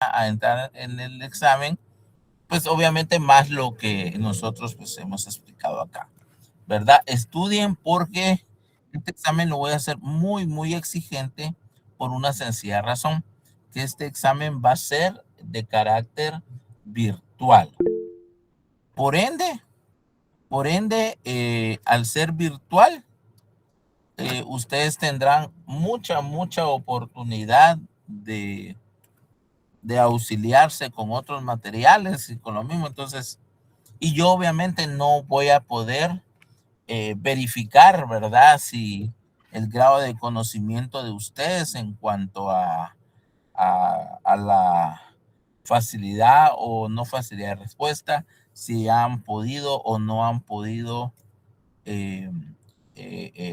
a entrar en el examen, pues obviamente más lo que nosotros pues hemos explicado acá, ¿verdad? Estudien porque este examen lo voy a hacer muy, muy exigente por una sencilla razón, que este examen va a ser de carácter virtual. Por ende, al ser virtual, ustedes tendrán mucha oportunidad de auxiliarse con otros materiales y con lo mismo. Entonces, y yo obviamente no voy a poder verificar, ¿verdad? Si el grado de conocimiento de ustedes en cuanto a la facilidad o no facilidad de respuesta, si han podido o no han podido eh,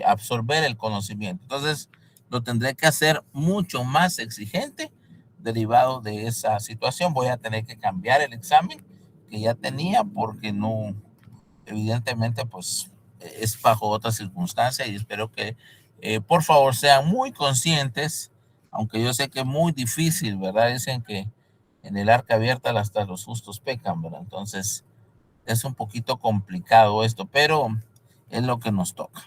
absorber el conocimiento. Entonces, lo tendré que hacer mucho más exigente derivado de esa situación. Voy a tener que cambiar el examen que ya tenía porque no, evidentemente, pues es bajo otra circunstancia y espero que por favor sean muy conscientes, aunque yo sé que es muy difícil, ¿verdad? Dicen que en el arca abierta hasta los justos pecan, ¿verdad? Entonces es un poquito complicado esto, pero es lo que nos toca.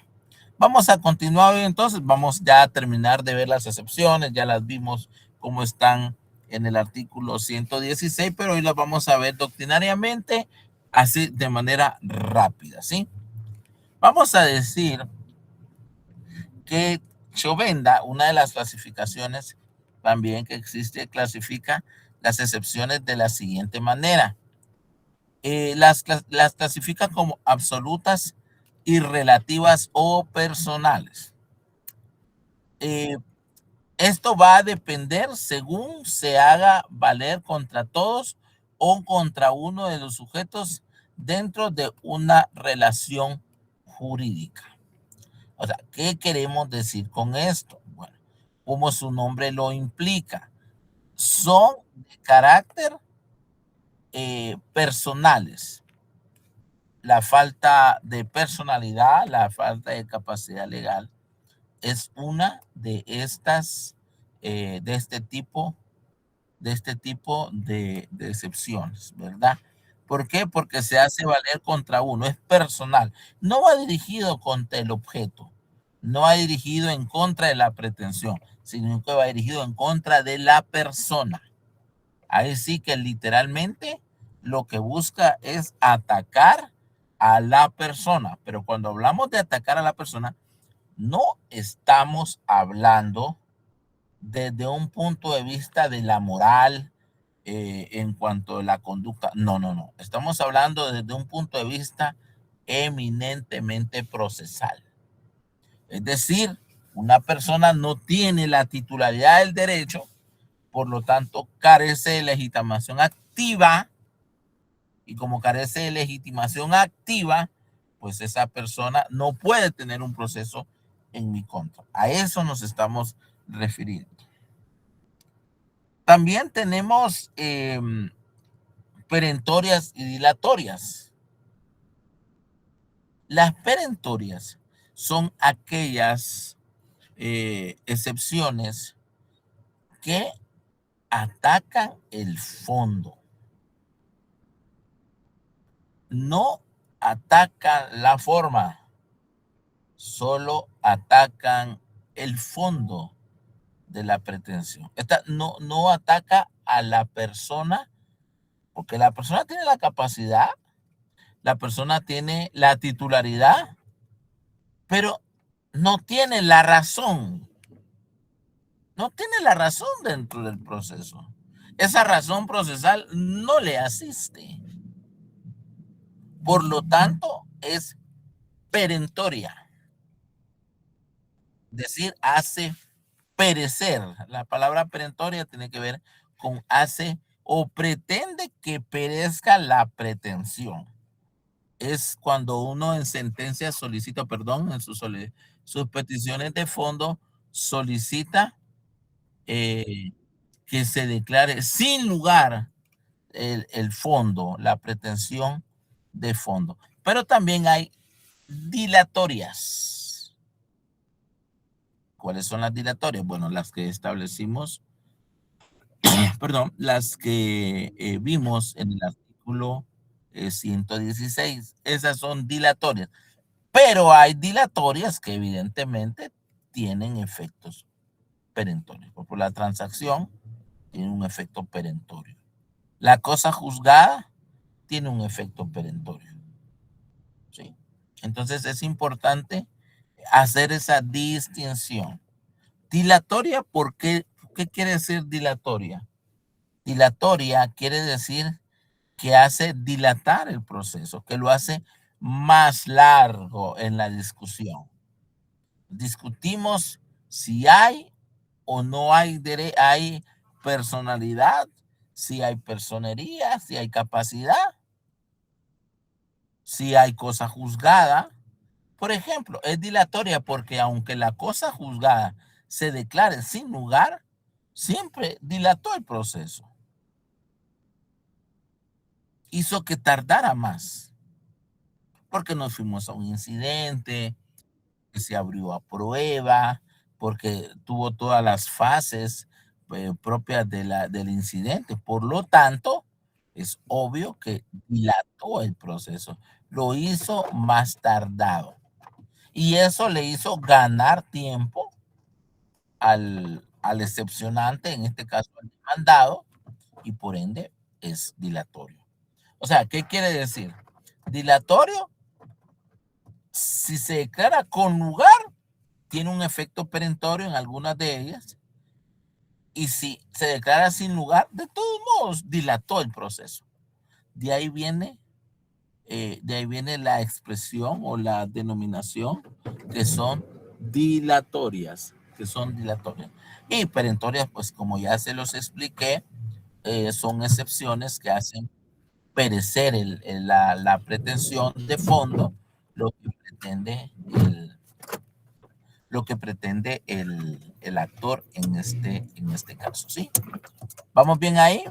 Vamos a continuar hoy entonces, vamos ya a terminar de ver las excepciones, ya las vimos cómo están en el artículo 116, pero hoy las vamos a ver doctrinariamente, así de manera rápida, ¿sí? Vamos a decir que Chovenda, una de las clasificaciones también que existe, clasifica las excepciones de la siguiente manera. Las clasifica como absolutas y relativas o personales. Eh, Esto va a depender según se haga valer contra todos o contra uno de los sujetos dentro de una relación jurídica. O sea, ¿qué queremos decir con esto? Bueno, como su nombre lo implica, son de carácter personales. La falta de personalidad, la falta de capacidad legal es una de estas, de este tipo de excepciones, ¿verdad? ¿Por qué? Porque se hace valer contra uno, es personal. No va dirigido contra el objeto, no va dirigido en contra de la pretensión, sino que va dirigido en contra de la persona. Ahí sí que literalmente lo que busca es atacar a la persona. Pero cuando hablamos de atacar a la persona, no estamos hablando desde un punto de vista de la moral en cuanto a la conducta. No, no, no. Estamos hablando desde un punto de vista eminentemente procesal. Es decir, una persona no tiene la titularidad del derecho, por lo tanto carece de legitimación activa y como carece de legitimación activa, pues esa persona no puede tener un proceso en mi contra. A eso nos estamos refiriendo. También tenemos perentorias y dilatorias. Las perentorias son aquellas excepciones que atacan el fondo, no atacan la forma, solo atacan el fondo de la pretensión. Esta no ataca a la persona, porque la persona tiene la capacidad, la persona tiene la titularidad, pero no tiene la razón, no tiene la razón dentro del proceso. Esa razón procesal no le asiste. Por lo tanto, es perentoria. Decir hace perecer. La palabra perentoria tiene que ver con hace o pretende que perezca la pretensión. Es cuando uno en sentencia solicita, perdón, en sus peticiones de fondo solicita eh, que se declare sin lugar el fondo, la pretensión de fondo. Pero también hay dilatorias. ¿Cuáles son las dilatorias? Bueno, las que establecimos perdón, las que vimos en el artículo 116. Esas son dilatorias. Pero hay dilatorias que evidentemente tienen efectos perentorios. Por ejemplo, la transacción tiene un efecto perentorio. La cosa juzgada tiene un efecto perentorio. ¿Sí? Entonces es importante hacer esa distinción. Dilatoria, ¿qué quiere decir dilatoria? Dilatoria quiere decir que hace dilatar el proceso, que lo hace más largo en la discusión. Discutimos si hay o no hay, hay personalidad, si hay personería, si hay capacidad, si hay cosa juzgada. Por ejemplo, es dilatoria porque aunque la cosa juzgada se declare sin lugar, siempre dilató el proceso. Hizo que tardara más, porque nos fuimos a un incidente, que se abrió a prueba, porque tuvo todas las fases propias del incidente. Por lo tanto, es obvio que dilató el proceso, lo hizo más tardado. Y eso le hizo ganar tiempo al excepcionante, en este caso al demandado, y por ende es dilatorio. O sea, ¿qué quiere decir? Dilatorio, si se declara con lugar, tiene un efecto perentorio en algunas de ellas, y si se declara sin lugar, de todos modos dilató el proceso. De ahí viene, la expresión o la denominación que son dilatorias, Y perentorias, pues como ya se los expliqué, son excepciones que hacen perecer la pretensión de fondo, lo que pretende el actor en este caso, ¿sí? ¿Vamos bien ahí?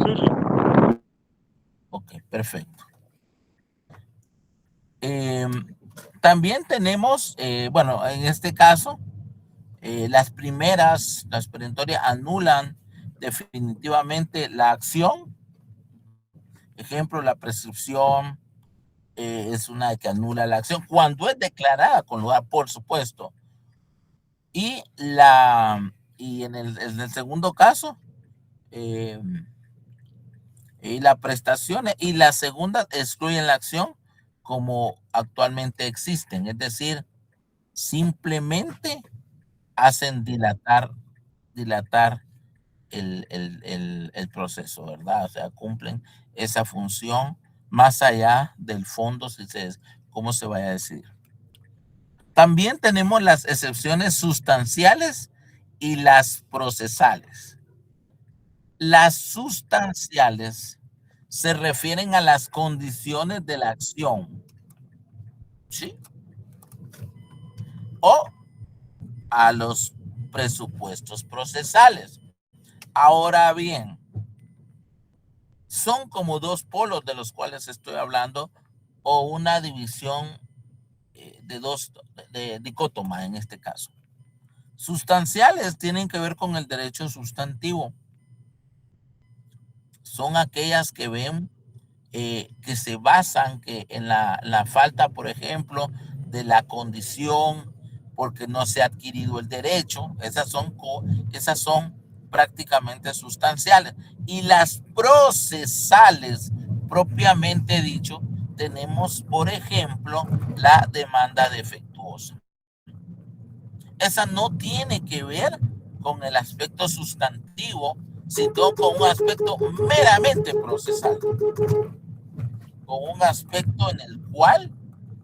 Sí, sí. Ok, perfecto. También tenemos, bueno, en este caso, las perentorias anulan definitivamente la acción. Ejemplo, la prescripción es una que anula la acción cuando es declarada con lugar, por supuesto. Y en el segundo caso, eh, y la prestación y la segunda excluyen la acción como actualmente existen, es decir, simplemente hacen dilatar el proceso, ¿verdad? O sea, cumplen esa función más allá del fondo, cómo se vaya a decir. También tenemos las excepciones sustanciales y las procesales. Las sustanciales se refieren a las condiciones de la acción, ¿sí? O a los presupuestos procesales. Ahora bien, son como dos polos de los cuales estoy hablando, o una división de dos, de dicótoma en este caso. Sustanciales tienen que ver con el derecho sustantivo. Son aquellas que ven, que se basan en la falta, por ejemplo, de la condición porque no se ha adquirido el derecho. Esas son prácticamente sustanciales. Y las procesales, propiamente dicho, tenemos, por ejemplo, la demanda defectuosa. Esa no tiene que ver con el aspecto sustantivo, sino con un aspecto meramente procesal, con un aspecto en el cual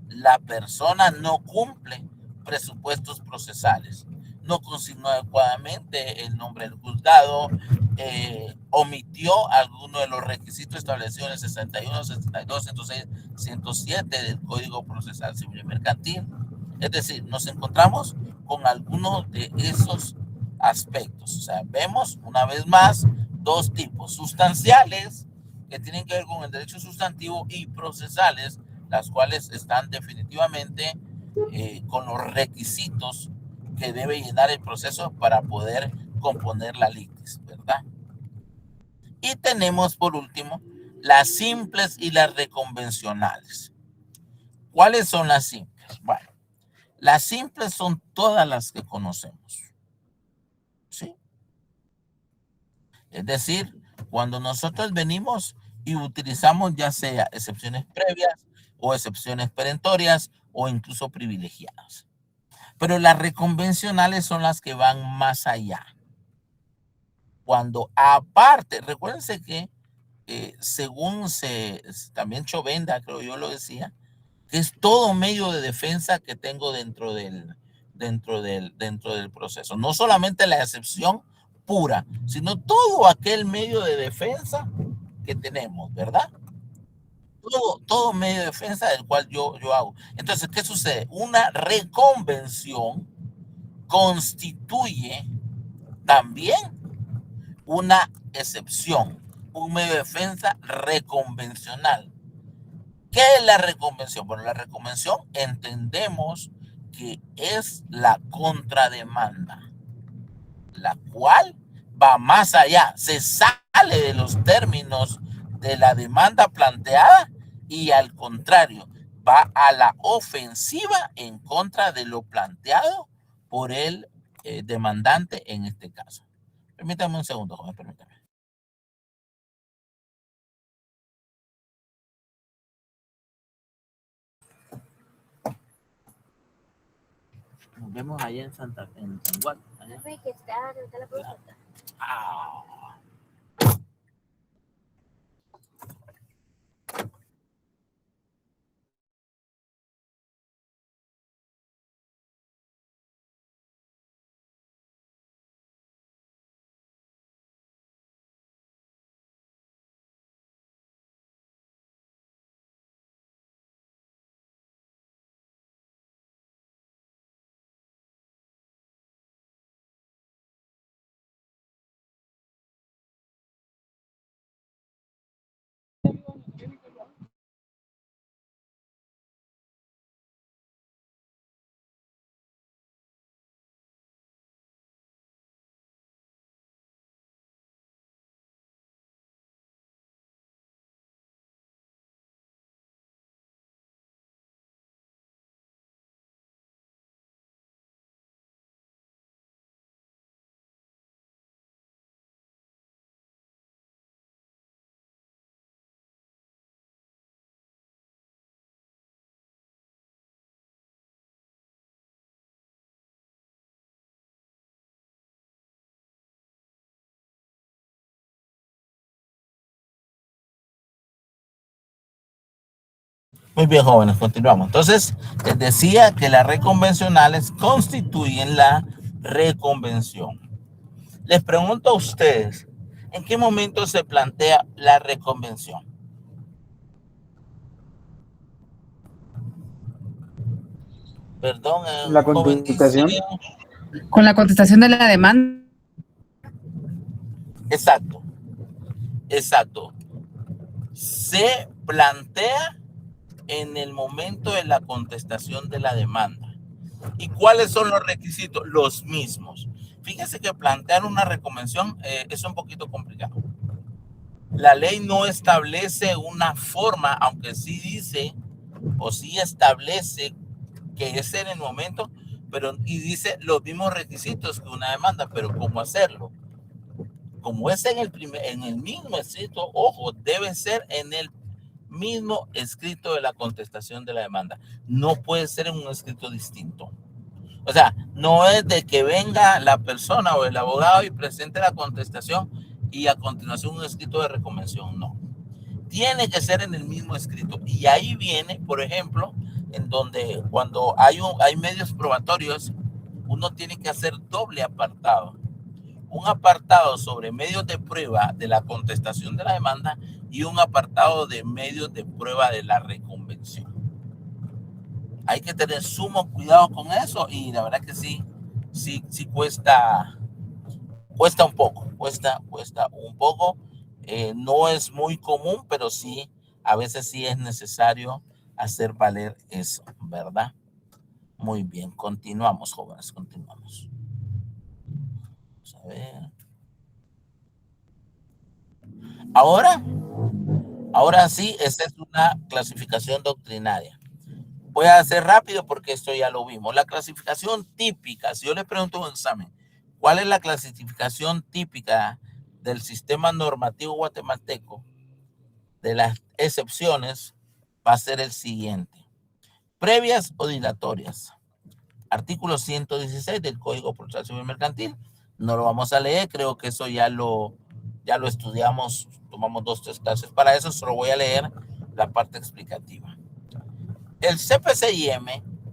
la persona no cumple presupuestos procesales, no consignó adecuadamente el nombre del juzgado, omitió alguno de los requisitos establecidos en el 61, 62, 106, 107 del Código Procesal Civil y Mercantil. Es decir, nos encontramos con algunos de esos aspectos. O sea, vemos una vez más dos tipos: sustanciales, que tienen que ver con el derecho sustantivo, y procesales, las cuales están definitivamente con los requisitos que debe llenar el proceso para poder componer la litis, ¿verdad? Y tenemos por último las simples y las reconvencionales. ¿Cuáles son las simples? Bueno, las simples son todas las que conocemos, ¿sí? Es decir, cuando nosotros venimos y utilizamos ya sea excepciones previas o excepciones perentorias o incluso privilegiadas. Pero las reconvencionales son las que van más allá. Cuando aparte, recuérdense que según también Chovenda, creo yo lo decía, que es todo medio de defensa que tengo dentro del proceso. No solamente la excepción pura, sino todo aquel medio de defensa que tenemos, ¿verdad? Todo medio de defensa del cual yo hago. Entonces, ¿qué sucede? Una reconvención constituye también una excepción, un medio de defensa reconvencional. ¿Qué es la reconvención? Bueno, la reconvención entendemos que es la contrademanda, la cual va más allá, se sale de los términos de la demanda planteada y al contrario, va a la ofensiva en contra de lo planteado por el demandante en este caso. Permítame un segundo, joven, permítame. Nos vemos allá en San Juan. Ah. Muy bien, jóvenes, continuamos. Entonces, les decía que las reconvencionales constituyen la reconvención. Les pregunto a ustedes, ¿en qué momento se plantea la reconvención? Perdón, La joven dice. contestación. Con la contestación de la demanda. Exacto, exacto. Se plantea en el momento de la contestación de la demanda. ¿Y cuáles son los requisitos? Los mismos. Fíjense que plantear una reconvención es un poquito complicado. La ley no establece una forma, aunque sí dice o sí establece que es en el momento, pero y dice los mismos requisitos que una demanda, pero ¿cómo hacerlo? Como es en el mismo escrito, ojo, debe ser en el mismo escrito de la contestación de la demanda. No puede ser en un escrito distinto. O sea, no es de que venga la persona o el abogado y presente la contestación y a continuación un escrito de reconvención. No. Tiene que ser en el mismo escrito. Y ahí viene, por ejemplo, en donde cuando hay medios probatorios, uno tiene que hacer doble apartado. Un apartado sobre medios de prueba de la contestación de la demanda y un apartado de medios de prueba de la reconvención. Hay que tener sumo cuidado con eso y la verdad que sí cuesta un poco, cuesta un poco. No es muy común, pero sí, a veces sí es necesario hacer valer eso, ¿verdad? Muy bien, continuamos, jóvenes, continuamos. Vamos a ver. Ahora sí, esta es una clasificación doctrinaria. Voy a hacer rápido porque esto ya lo vimos. La clasificación típica, si yo le pregunto en un examen, ¿cuál es la clasificación típica del sistema normativo guatemalteco? De las excepciones va a ser el siguiente. Previas o dilatorias. Artículo 116 del Código Procesal Civil Mercantil. No lo vamos a leer, creo que eso ya lo estudiamos, tomamos 2 o 3 clases para eso, solo voy a leer la parte explicativa. El CPCIM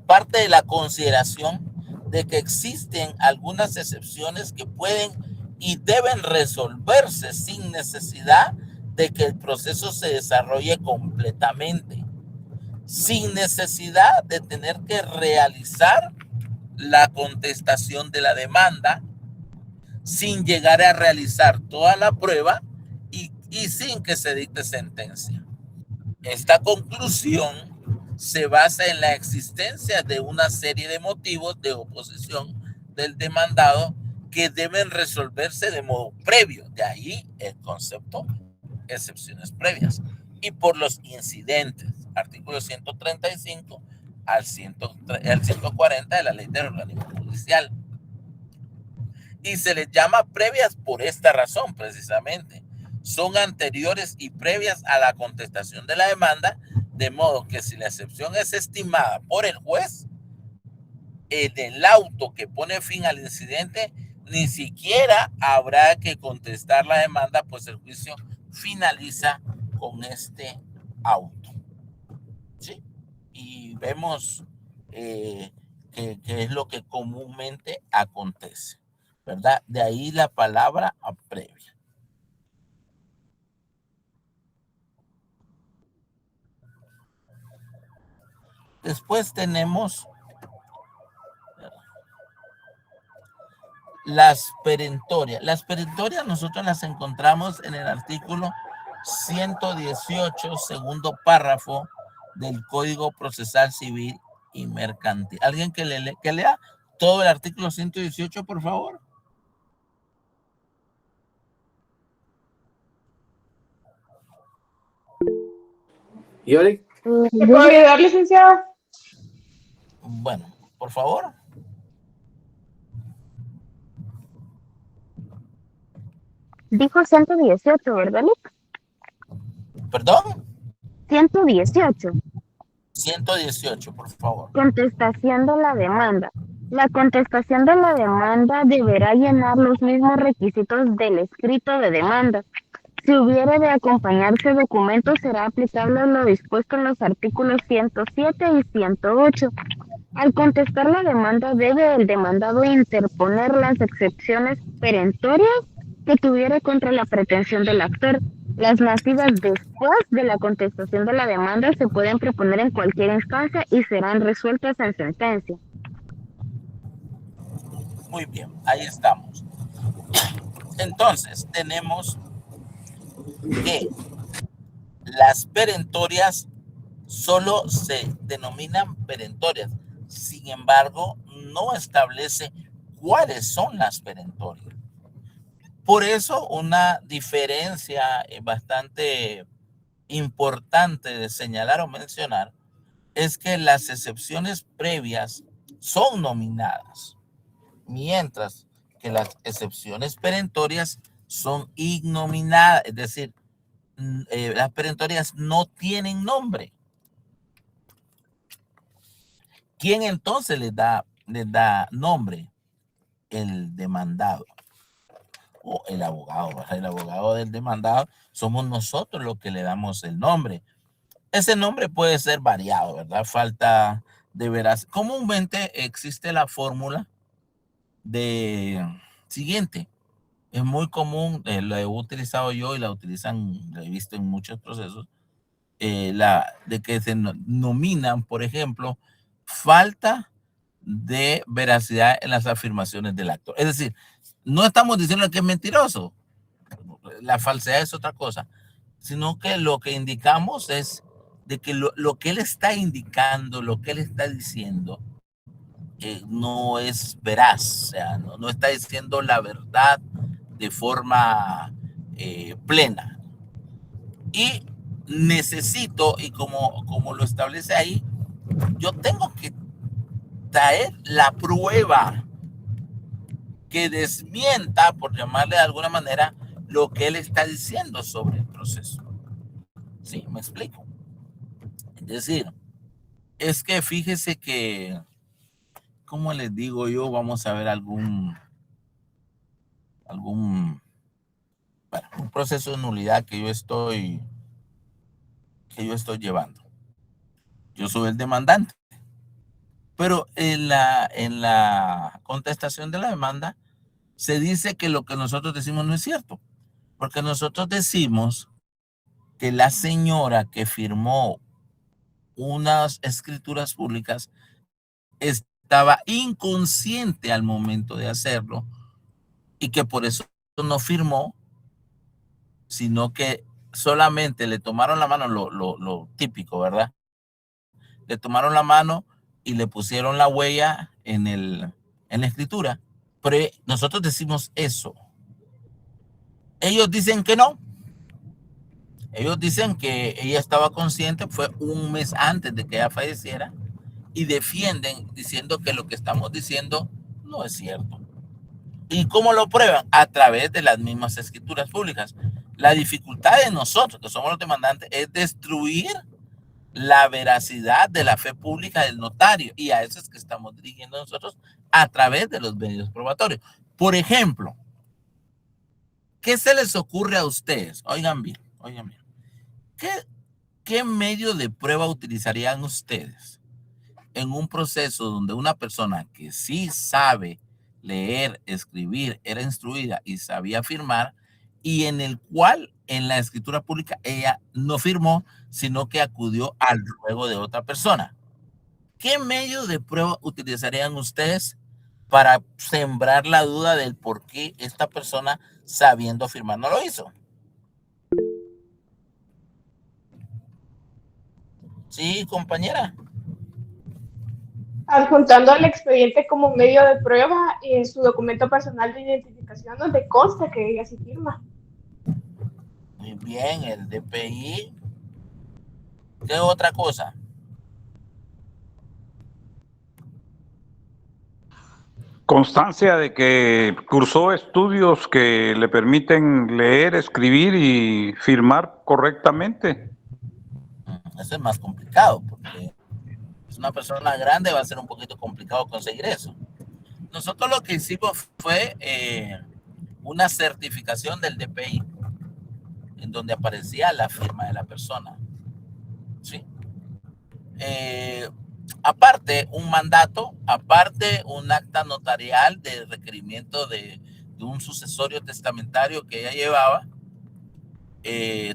parte de la consideración de que existen algunas excepciones que pueden y deben resolverse sin necesidad de que el proceso se desarrolle completamente, sin necesidad de tener que realizar la contestación de la demanda, sin llegar a realizar toda la prueba y sin que se dicte sentencia. Esta conclusión se basa en la existencia de una serie de motivos de oposición del demandado que deben resolverse de modo previo. De ahí el concepto excepciones previas. Y por los incidentes, artículo 135 al 140 de la ley del organismo judicial. Y se les llama previas por esta razón, precisamente. Son anteriores y previas a la contestación de la demanda, de modo que si la excepción es estimada por el juez, en el auto que pone fin al incidente, ni siquiera habrá que contestar la demanda, pues el juicio finaliza con este auto. ¿Sí? Y vemos que es lo que comúnmente acontece, ¿verdad? De ahí la palabra previa. Después tenemos las perentorias. Las perentorias nosotros las encontramos en el artículo 118, segundo párrafo del Código Procesal Civil y Mercantil. ¿Alguien que lea todo el artículo 118, por favor? ¿Yori? ¿Me puedo ayudar, licenciado? Bueno, por favor. Dijo 118, ¿verdad, Luke? ¿Perdón? 118. 118, por favor. Contestación de la demanda. La contestación de la demanda deberá llenar los mismos requisitos del escrito de demanda. Si hubiere de acompañarse documento, será aplicable lo dispuesto en los artículos 107 y 108. Al contestar la demanda, debe el demandado interponer las excepciones perentorias que tuviera contra la pretensión del actor. Las nacidas después de la contestación de la demanda se pueden proponer en cualquier instancia y serán resueltas en sentencia. Muy bien, ahí estamos. Entonces, tenemos que las perentorias solo se denominan perentorias. Sin embargo, no establece cuáles son las perentorias. Por eso, una diferencia bastante importante de señalar o mencionar es que las excepciones previas son nominadas, mientras que las excepciones perentorias son ignominadas, es decir, las perentorias no tienen nombre. ¿Quién entonces les da nombre? El demandado o el abogado, ¿verdad? El abogado del demandado somos nosotros los que le damos el nombre. Ese nombre puede ser variado, ¿verdad? Falta de veras. Comúnmente existe la fórmula de siguiente. Es muy común, lo he utilizado yo y la utilizan, la he visto en muchos procesos, de que se nominan, por ejemplo, falta de veracidad en las afirmaciones del actor. Es decir, no estamos diciendo que es mentiroso, la falsedad es otra cosa, sino que lo que indicamos es de que lo que él está indicando, lo que él está diciendo, no es veraz, o sea, no está diciendo la verdad de forma plena. Y necesito, y como lo establece ahí, yo tengo que traer la prueba que desmienta, por llamarle de alguna manera, lo que él está diciendo sobre el proceso. ¿Sí? ¿Me explico? Es decir, es que fíjese que, ¿cómo les digo yo? Vamos a ver un proceso de nulidad que yo estoy llevando. Yo soy el demandante. Pero en la contestación de la demanda se dice que lo que nosotros decimos no es cierto. Porque nosotros decimos que la señora que firmó unas escrituras públicas estaba inconsciente al momento de hacerlo y que por eso no firmó, sino que solamente le tomaron la mano, lo típico, ¿verdad? Le tomaron la mano y le pusieron la huella en la escritura. Pero nosotros decimos eso. Ellos dicen que no. Ellos dicen que ella estaba consciente, fue un mes antes de que ella falleciera, y defienden diciendo que lo que estamos diciendo no es cierto. ¿Y cómo lo prueban? A través de las mismas escrituras públicas. La dificultad de nosotros, que somos los demandantes, es destruir la veracidad de la fe pública del notario, y a eso es que estamos dirigiendo nosotros a través de los medios probatorios. Por ejemplo, ¿qué se les ocurre a ustedes? Oigan bien. ¿Qué medio de prueba utilizarían ustedes en un proceso donde una persona que sí sabe leer, escribir, era instruida y sabía firmar, y en el cual en la escritura pública ella no firmó, sino que acudió al ruego de otra persona? ¿Qué medio de prueba utilizarían ustedes para sembrar la duda del por qué esta persona, sabiendo firmar, no lo hizo? Sí, compañera. Adjuntando el expediente como medio de prueba y en su documento personal de identificación donde consta que ella sí firma. Muy bien, el DPI. ¿Qué otra cosa? Constancia de que cursó estudios que le permiten leer, escribir y firmar correctamente. Eso es más complicado, porque es una persona grande, va a ser un poquito complicado conseguir eso. Nosotros lo que hicimos fue una certificación del DPI, en donde aparecía la firma de la persona. ¿Sí? Aparte, un mandato, aparte un acta notarial de requerimiento de un sucesorio testamentario que ella llevaba,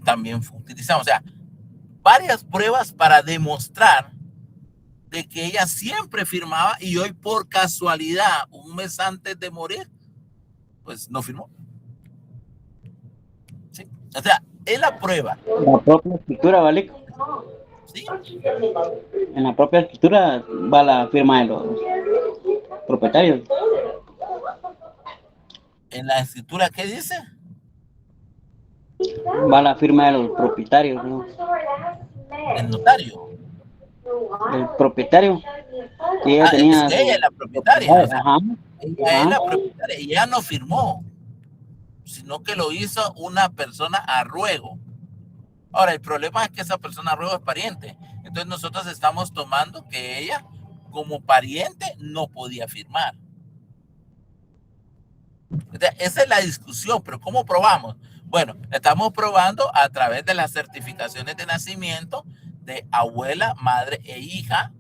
también utilizamos. O sea, varias pruebas para demostrar de que ella siempre firmaba, y hoy por casualidad, un mes antes de morir, pues no firmó. ¿Sí? O sea, es la prueba. La propia escritura, ¿vale? ¿Sí? En la propia escritura va la firma de los propietarios. En la escritura, ¿qué dice? Va la firma de los propietarios, ¿no? El notario. El propietario. Que ella tenía. Es que ella es la propietaria. O sea, Ajá. ella es la propietaria y ella no firmó, sino que lo hizo una persona a ruego. Ahora, el problema es que esa persona a ruego es pariente. Entonces nosotros estamos tomando que ella, como pariente, no podía firmar. Esa es la discusión, pero ¿cómo probamos? Bueno, estamos probando a través de las certificaciones de nacimiento de abuela, madre e hija,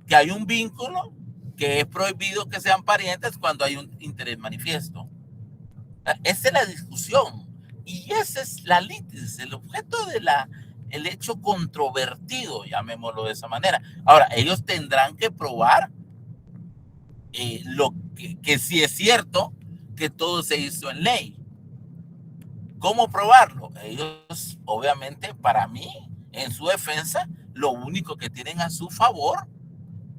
que hay un vínculo, que es prohibido que sean parientes cuando hay un interés manifiesto. Esa es la discusión y esa es la litis, el objeto de el hecho controvertido, llamémoslo de esa manera. Ahora, ellos tendrán que probar lo que sí es cierto, que todo se hizo en ley. ¿Cómo probarlo? Ellos, obviamente, para mí, en su defensa, lo único que tienen a su favor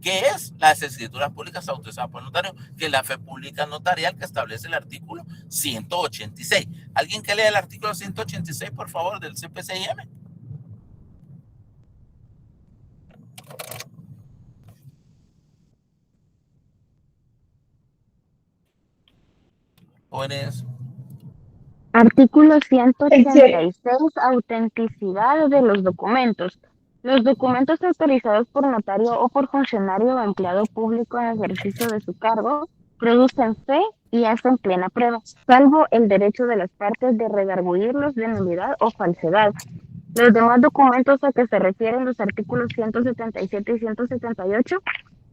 ¿Qué es? Las escrituras públicas autorizadas por el notario, que es la fe pública notarial que establece el artículo 186. ¿Alguien que lea el artículo 186, por favor, del CPCIM? Jóvenes. Artículo 186. Autenticidad de los documentos. Los documentos autorizados por notario o por funcionario o empleado público en ejercicio de su cargo producen fe y hacen plena prueba, salvo el derecho de las partes de redarguirlos de nulidad o falsedad. Los demás documentos a que se refieren los artículos 177 y 178,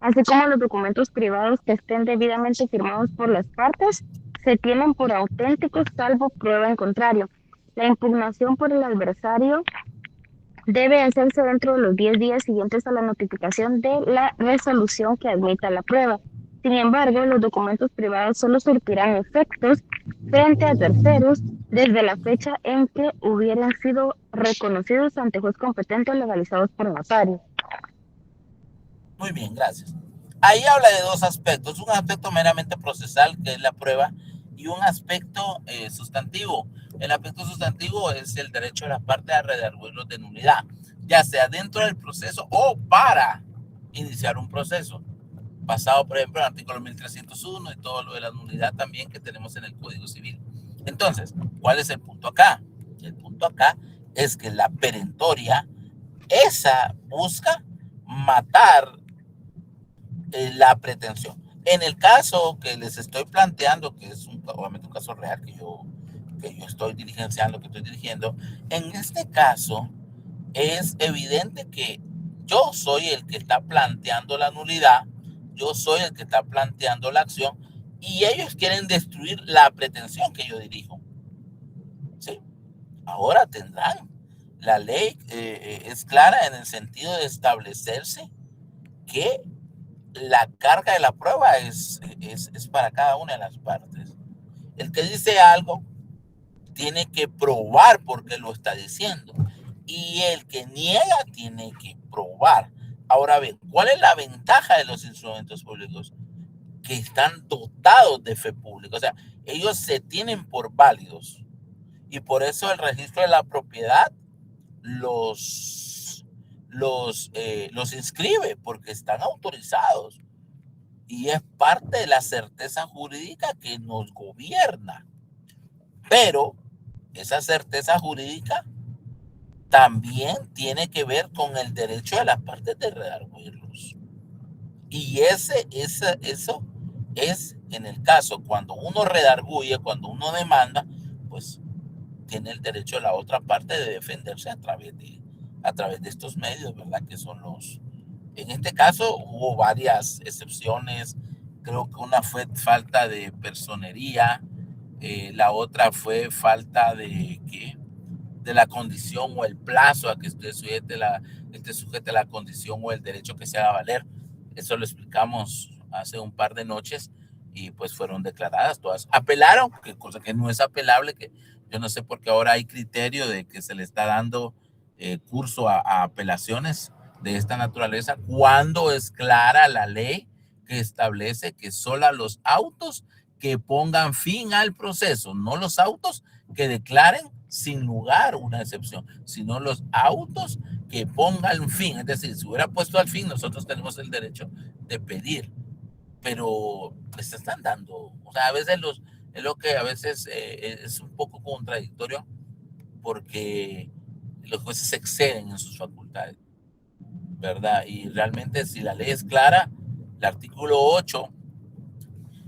así como los documentos privados que estén debidamente firmados por las partes, se tienen por auténticos salvo prueba en contrario. La impugnación por el adversario debe hacerse dentro de los 10 días siguientes a la notificación de la resolución que admita la prueba. Sin embargo, los documentos privados solo surtirán efectos frente a terceros desde la fecha en que hubieran sido reconocidos ante juez competente o legalizados por notario. Muy bien, gracias. Ahí habla de dos aspectos, un aspecto meramente procesal, que es la prueba, y un aspecto sustantivo. El aspecto sustantivo es el derecho de la parte a redarguirlos de nulidad, ya sea dentro del proceso o para iniciar un proceso, basado, por ejemplo, en el artículo 1301 y todo lo de la nulidad también que tenemos en el Código Civil. Entonces, ¿cuál es el punto acá? El punto acá es que la perentoria, esa busca matar la pretensión. En el caso que les estoy planteando, que es obviamente un caso real que yo estoy diligenciando, que estoy dirigiendo, en este caso es evidente que yo soy el que está planteando la nulidad, yo soy el que está planteando la acción y ellos quieren destruir la pretensión que yo dirijo. ¿Sí? Ahora tendrán. La ley es clara en el sentido de establecerse que la carga de la prueba es para cada una de las partes. El que dice algo tiene que probar por qué lo está diciendo. Y el que niega tiene que probar. Ahora bien, ¿cuál es la ventaja de los instrumentos públicos? Que están dotados de fe pública. O sea, ellos se tienen por válidos. Y por eso el registro de la propiedad los inscribe, porque están autorizados. Y es parte de la certeza jurídica que nos gobierna. Pero esa certeza jurídica también tiene que ver con el derecho de las partes de redarguirlos. Y eso es en el caso cuando uno redarguye, cuando uno demanda, pues tiene el derecho de la otra parte de defenderse a través de estos medios, ¿verdad? Que son en este caso hubo varias excepciones. Creo que una fue falta de personería, la otra fue falta de la condición o el plazo a que usted sujete la condición o el derecho que se haga valer. Eso lo explicamos hace un par de noches y pues fueron declaradas todas. Apelaron, cosa que no es apelable, que yo no sé por qué ahora hay criterio de que se le está dando curso a apelaciones de esta naturaleza, cuando es clara la ley que establece que solo los autos que pongan fin al proceso, no los autos que declaren sin lugar una excepción, sino los autos que pongan fin. Es decir, si hubiera puesto al fin, nosotros tenemos el derecho de pedir, pero les están dando, o sea, a veces es lo que a veces es un poco contradictorio, porque los jueces exceden en sus facultades, ¿verdad? Y realmente si la ley es clara, el artículo 8,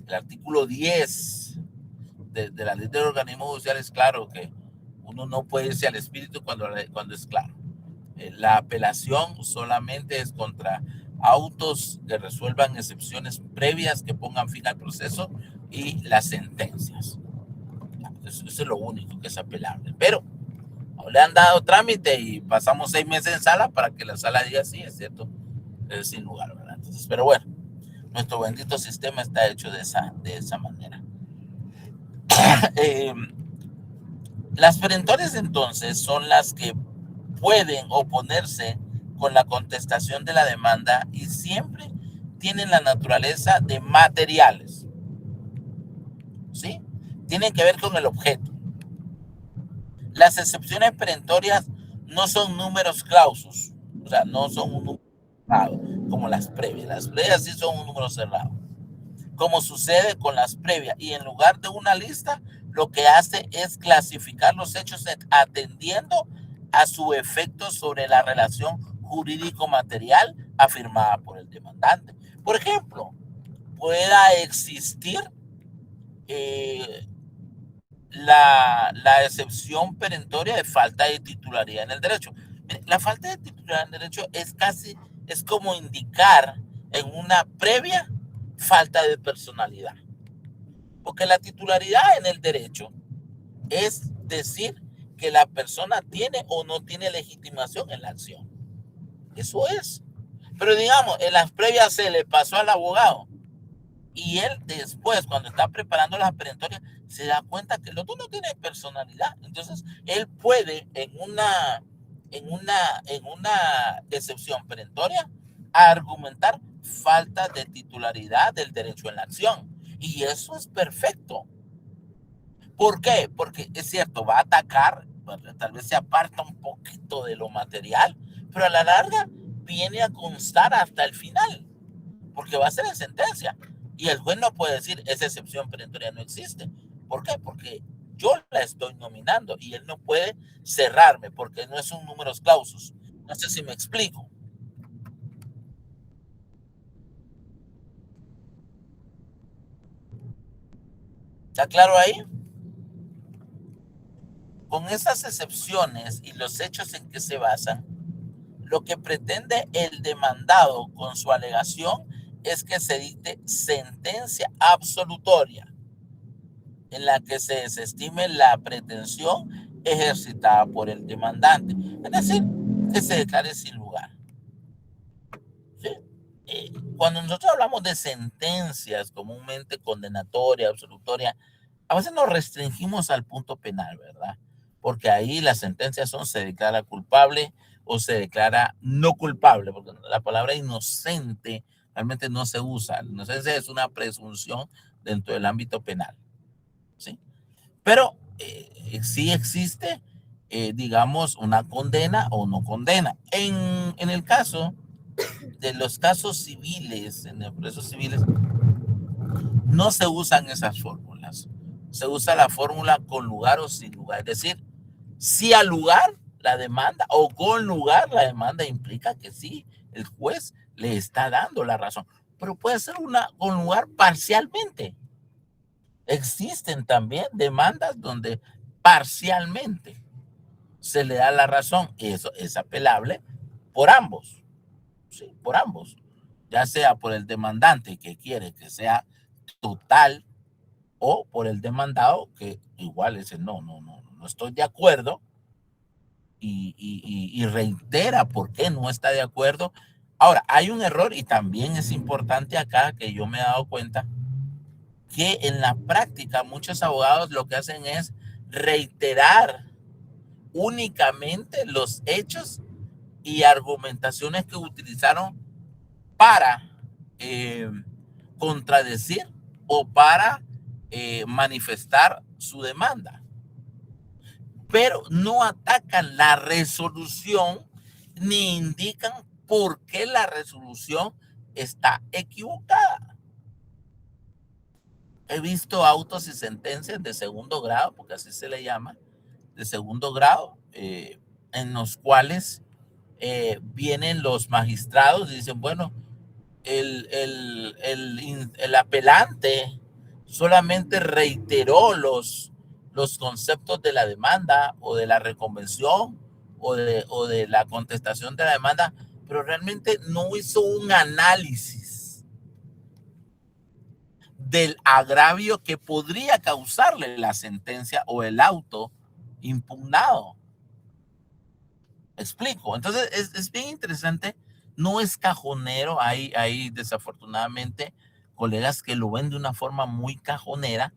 el artículo 10 de la ley del organismo judicial es claro que uno no puede irse al espíritu cuando es claro. La apelación solamente es contra autos que resuelvan excepciones previas que pongan fin al proceso y las sentencias. Eso es lo único que es apelable. Pero le han dado trámite y pasamos 6 meses en sala para que la sala diga sí, es cierto, es sin lugar, ¿verdad? Entonces, pero bueno, nuestro bendito sistema está hecho de esa manera. Las perentorias entonces son las que pueden oponerse con la contestación de la demanda y siempre tienen la naturaleza de materiales, ¿sí? Tienen que ver con el objeto. Las excepciones perentorias no son números clausus, o sea, no son un número cerrado como las previas. Las previas sí son un número cerrado, como sucede con las previas, y en lugar de una lista, lo que hace es clasificar los hechos atendiendo a su efecto sobre la relación jurídico-material afirmada por el demandante. Por ejemplo, pueda existir la excepción perentoria de falta de titularidad en el derecho. La falta de titularidad en el derecho es como indicar en una previa falta de personalidad. Porque la titularidad en el derecho es decir que la persona tiene o no tiene legitimación en la acción. Eso es. Pero digamos, en las previas se le pasó al abogado y él después, cuando está preparando las perentorias, se da cuenta que el otro no tiene personalidad. Entonces, él puede en una excepción perentoria argumentar falta de titularidad del derecho en la acción. Y eso es perfecto. ¿Por qué? Porque es cierto, va a atacar, tal vez se aparta un poquito de lo material, pero a la larga viene a constar hasta el final, porque va a ser en sentencia. Y el juez no puede decir, esa excepción perentoria no existe. ¿Por qué? Porque yo la estoy nominando y él no puede cerrarme porque no es un números clausus. No sé si me explico. ¿Está claro ahí? Con esas excepciones y los hechos en que se basan, lo que pretende el demandado con su alegación es que se dicte sentencia absolutoria en la que se desestime la pretensión ejercitada por el demandante. Es decir, que se declare sin lugar. ¿Sí? Cuando nosotros hablamos de sentencias comúnmente condenatoria, absolutoria, a veces nos restringimos al punto penal, ¿verdad? Porque ahí las sentencias son se declara culpable o se declara no culpable, porque la palabra inocente realmente no se usa. La inocencia es una presunción dentro del ámbito penal, ¿sí? Pero sí existe, digamos, una condena o no condena. En el caso de los casos civiles, en los procesos civiles, no se usan esas fórmulas. Se usa la fórmula con lugar o sin lugar. Es decir, si al lugar la demanda o con lugar la demanda implica que sí, el juez le está dando la razón. Pero puede ser una con lugar parcialmente. Existen también demandas donde parcialmente se le da la razón. Eso es apelable por ambos. Sí, por ambos. Ya sea por el demandante que quiere que sea total o por el demandado que igual dice no estoy de acuerdo y reitera por qué no está de acuerdo. Ahora, hay un error y también es importante acá que yo me he dado cuenta que en la práctica muchos abogados lo que hacen es reiterar únicamente los hechos y argumentaciones que utilizaron para contradecir o para manifestar su demanda, pero no atacan la resolución ni indican por qué la resolución está equivocada. He visto autos y sentencias de segundo grado, porque así se le llama, de segundo grado, en los cuales vienen los magistrados y dicen, bueno, el apelante solamente reiteró los conceptos de la demanda o de la reconvención o de la contestación de la demanda, pero realmente no hizo un análisis del agravio que podría causarle la sentencia o el auto impugnado. Explico. Entonces es bien interesante, no es cajonero. Hay desafortunadamente colegas que lo ven de una forma muy cajonera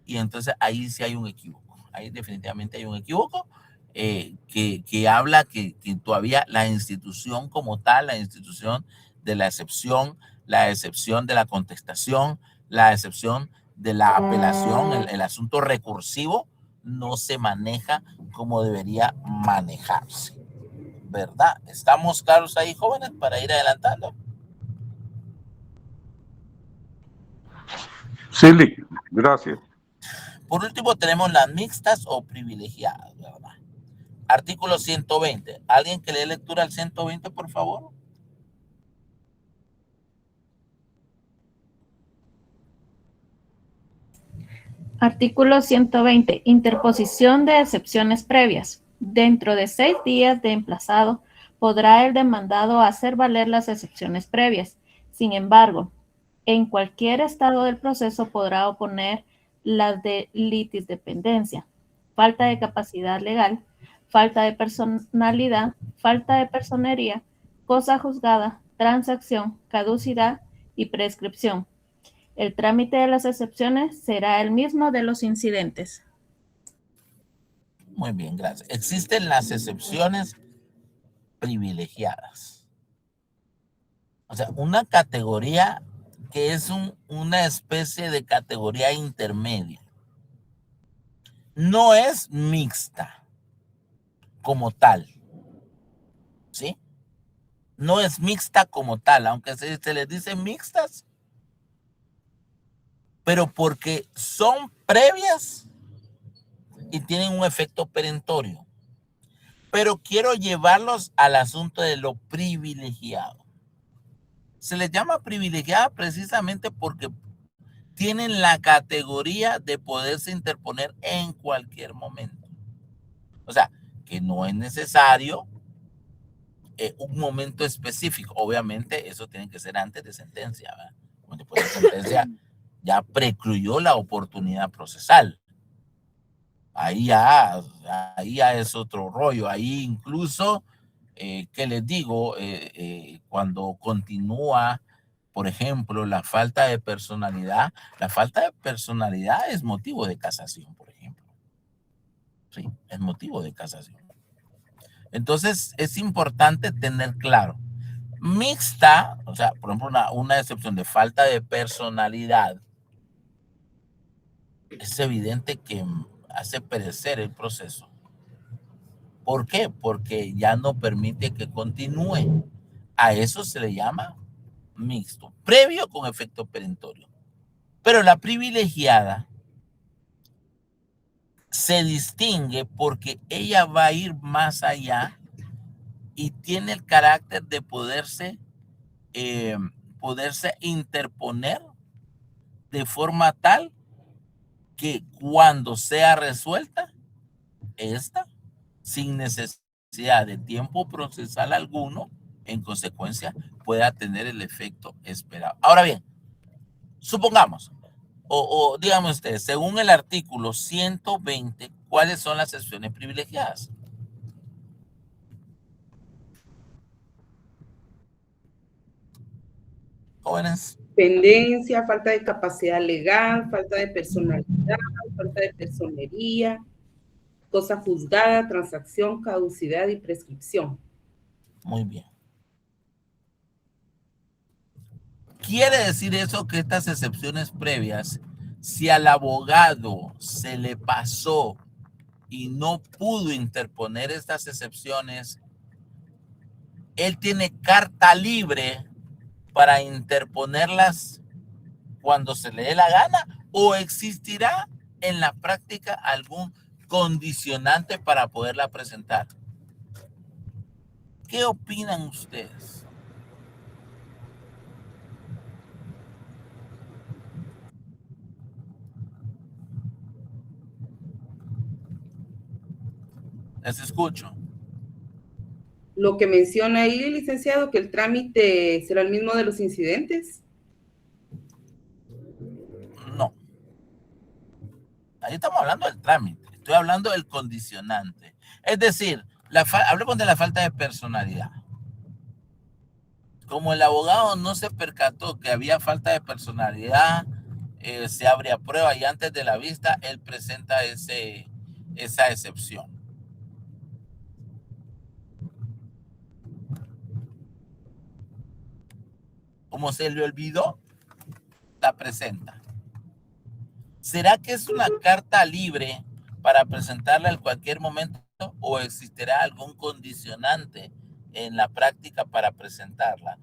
y entonces ahí sí hay un equívoco. Ahí definitivamente hay un equívoco que habla que todavía la institución como tal, la institución de la excepción la excepción de la contestación, la excepción de la apelación, el asunto recursivo no se maneja como debería manejarse, ¿verdad? ¿Estamos claros ahí, jóvenes, para ir adelantando? Sí, gracias. Por último, tenemos las mixtas o privilegiadas, ¿verdad? Artículo 120. ¿Alguien que lee lectura al 120, por favor? Artículo 120. Interposición de excepciones previas. Dentro de 6 días de emplazado, podrá el demandado hacer valer las excepciones previas. Sin embargo, en cualquier estado del proceso podrá oponer las de litisdependencia, falta de capacidad legal, falta de personalidad, falta de personería, cosa juzgada, transacción, caducidad y prescripción. El trámite de las excepciones será el mismo de los incidentes. Muy bien, gracias. Existen las excepciones privilegiadas. O sea, una categoría que es una especie de categoría intermedia. No es mixta como tal. ¿Sí? No es mixta como tal, aunque se les dice mixtas, pero porque son previas y tienen un efecto perentorio. Pero quiero llevarlos al asunto de lo privilegiado. Se les llama privilegiada precisamente porque tienen la categoría de poderse interponer en cualquier momento. O sea, que no es necesario un momento específico. Obviamente, eso tiene que ser antes de sentencia, ¿verdad? Cuando después de sentencia ya precluyó la oportunidad procesal. Ahí ya es otro rollo. Ahí incluso, ¿qué les digo? Cuando continúa, por ejemplo, la falta de personalidad es motivo de casación, por ejemplo. Sí, es motivo de casación. Entonces, es importante tener claro. Mixta, o sea, por ejemplo, una excepción de falta de personalidad, es evidente que hace perecer el proceso. ¿Por qué? Porque ya no permite que continúe. A eso se le llama mixto, previo con efecto perentorio. Pero la privilegiada se distingue porque ella va a ir más allá y tiene el carácter de poderse interponer de forma tal que cuando sea resuelta esta, sin necesidad de tiempo procesal alguno, en consecuencia, pueda tener el efecto esperado. Ahora bien, supongamos, o díganme ustedes, según el artículo 120, ¿cuáles son las excepciones privilegiadas? Jóvenes. Dependencia, falta de capacidad legal, falta de personalidad, falta de personería, cosa juzgada, transacción, caducidad y prescripción. Muy bien. Quiere decir eso que estas excepciones previas, si al abogado se le pasó y no pudo interponer estas excepciones, él tiene carta libre para interponerlas cuando se le dé la gana, o existirá en la práctica algún condicionante para poderla presentar. ¿Qué opinan ustedes? Les escucho. Lo que menciona ahí, licenciado, que el trámite será el mismo de los incidentes. No. Ahí estamos hablando del trámite. Estoy hablando del condicionante. Es decir, hablemos de la falta de personalidad. Como el abogado no se percató que había falta de personalidad, se abre a prueba y antes de la vista él presenta esa excepción. como se le olvidó, la presenta. ¿Será que es una carta libre para presentarla en cualquier momento o existirá algún condicionante en la práctica para presentarla?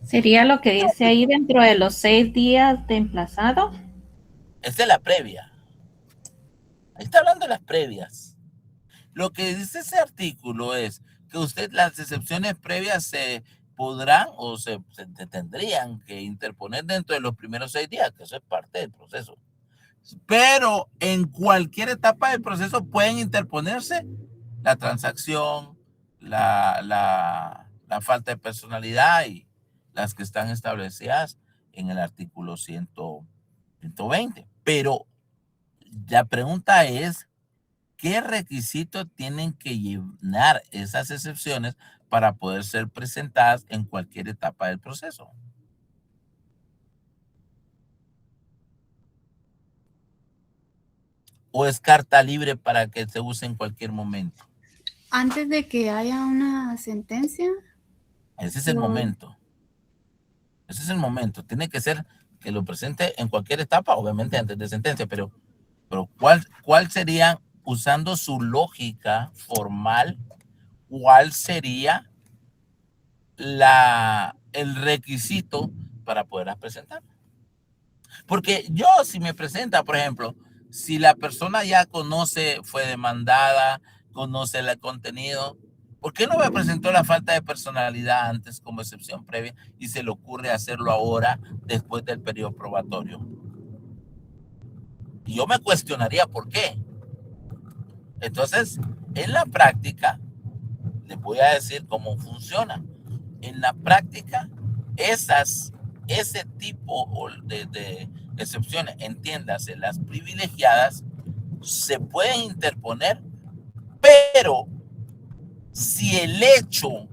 Sería lo que dice ahí dentro de los 6 días de emplazado. Esta es la previa. Ahí está hablando de las previas. Lo que dice ese artículo es que las excepciones previas se podrán o se tendrían que interponer dentro de los primeros 6 días, que eso es parte del proceso. Pero en cualquier etapa del proceso pueden interponerse la transacción, la falta de personalidad y las que están establecidas en el artículo 120. Pero la pregunta es, ¿qué requisitos tienen que llenar esas excepciones para poder ser presentadas en cualquier etapa del proceso? ¿O es carta libre para que se use en cualquier momento? Antes de que haya una sentencia. Ese es el momento. Ese es el momento. Tiene que ser que lo presente en cualquier etapa, obviamente antes de sentencia, pero ¿cuál sería, usando su lógica formal, cuál sería el requisito para poderlas presentar? Porque yo, si me presenta, por ejemplo, si la persona ya conoce, fue demandada, conoce el contenido, ¿por qué no me presentó la falta de personalidad antes como excepción previa y se le ocurre hacerlo ahora después del periodo probatorio? Y yo me cuestionaría por qué. Entonces, en la práctica, les voy a decir cómo funciona. En la práctica, ese tipo de excepciones, entiéndase, las privilegiadas, se pueden interponer, pero si el hecho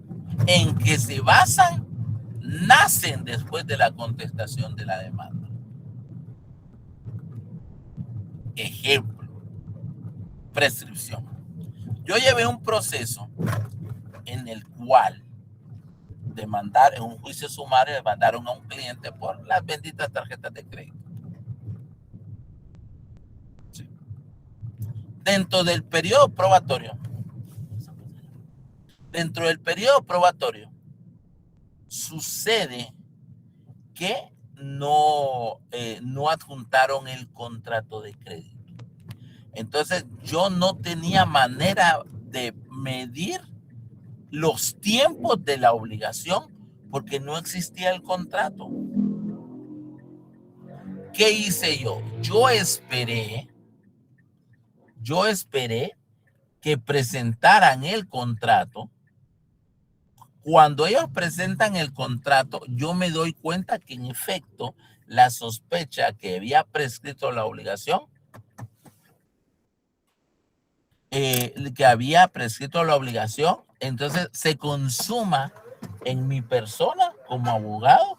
en que se basan nacen después de la contestación de la demanda. Ejemplo, prescripción. Yo llevé un proceso en el cual en un juicio sumario demandaron a un cliente por las benditas tarjetas de crédito. Sí. Dentro del periodo probatorio, sucede que no adjuntaron el contrato de crédito. Entonces yo no tenía manera de medir los tiempos de la obligación porque no existía el contrato. ¿Qué hice yo? Yo esperé que presentaran el contrato. Cuando ellos presentan el contrato, yo me doy cuenta que en efecto la sospecha que había prescrito la obligación, entonces se consuma en mi persona como abogado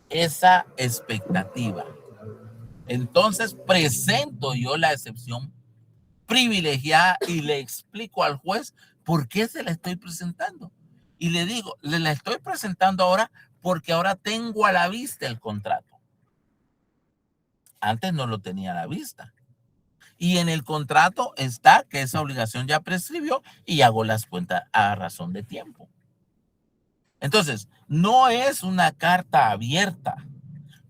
esa expectativa. Entonces presento yo la excepción privilegiada y le explico al juez por qué se la estoy presentando. Y le digo, le la estoy presentando ahora porque ahora tengo a la vista el contrato. Antes no lo tenía a la vista. Y en el contrato está que esa obligación ya prescribió y hago las cuentas a razón de tiempo. Entonces, no es una carta abierta.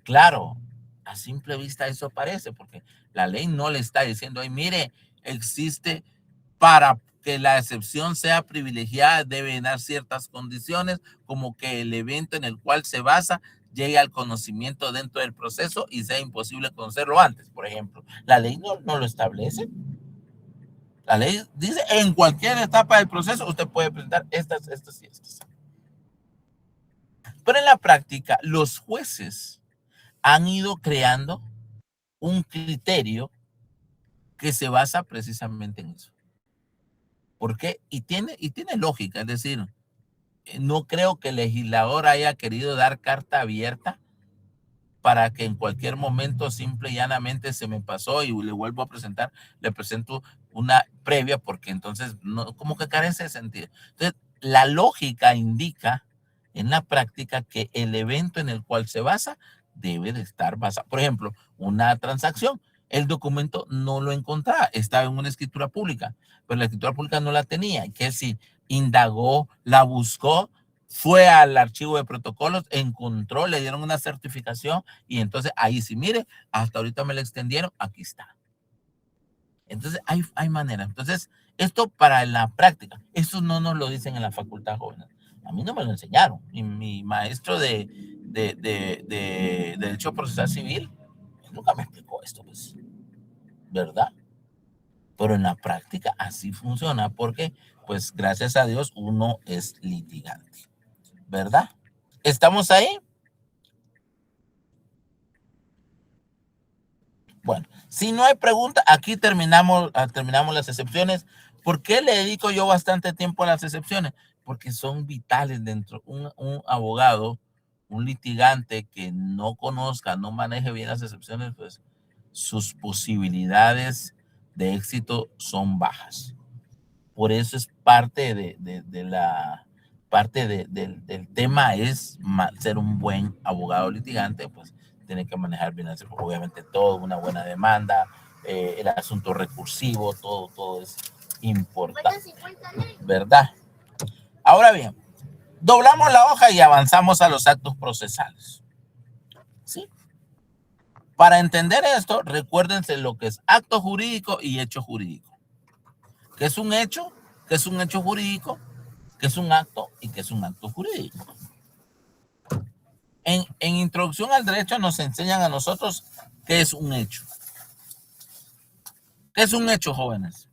Claro, a simple vista eso parece, porque la ley no le está diciendo, ay, mire, existe para que la excepción sea privilegiada, debe llenar ciertas condiciones, como que el evento en el cual se basa llegue al conocimiento dentro del proceso y sea imposible conocerlo antes, por ejemplo. La ley no lo establece. La ley dice, en cualquier etapa del proceso usted puede presentar estas y estas. Pero en la práctica, los jueces han ido creando un criterio que se basa precisamente en eso. ¿Por qué? Y tiene lógica, es decir, no creo que el legislador haya querido dar carta abierta para que en cualquier momento simple y llanamente se me pasó y le vuelvo a presentar, le presento una previa porque entonces no, como que carece de sentido. Entonces, la lógica indica en la práctica que el evento en el cual se basa debe de estar basado. Por ejemplo, una transacción, el documento no lo encontraba, estaba en una escritura pública, pero la escritura pública no la tenía. Que si indagó, la buscó, fue al archivo de protocolos, encontró, le dieron una certificación y entonces ahí sí, mire, hasta ahorita me la extendieron, aquí está. Entonces hay maneras. Entonces, esto para la práctica, eso no nos lo dicen en la facultad, jóvenes. A mí no me lo enseñaron. Y mi maestro de Derecho Procesal Civil nunca me explicó esto, pues, ¿verdad? Pero en la práctica así funciona porque, pues, gracias a Dios, uno es litigante, ¿verdad? ¿Estamos ahí? Bueno, si no hay pregunta, aquí terminamos las excepciones. ¿Por qué le dedico yo bastante tiempo a las excepciones? Porque son vitales dentro. Un abogado, un litigante que no conozca, no maneje bien las excepciones, pues sus posibilidades de éxito son bajas. Por eso es parte del tema es ser un buen abogado litigante, pues tiene que manejar bien, obviamente todo, una buena demanda, el asunto recursivo, todo es importante, ¿verdad? Ahora bien, doblamos la hoja y avanzamos a los actos procesales. ¿Sí? Para entender esto, recuérdense lo que es acto jurídico y hecho jurídico. ¿Qué es un hecho? ¿Qué es un hecho jurídico? ¿Qué es un acto? ¿Y qué es un acto jurídico? En Introducción al Derecho nos enseñan a nosotros qué es un hecho. ¿Qué es un hecho, jóvenes?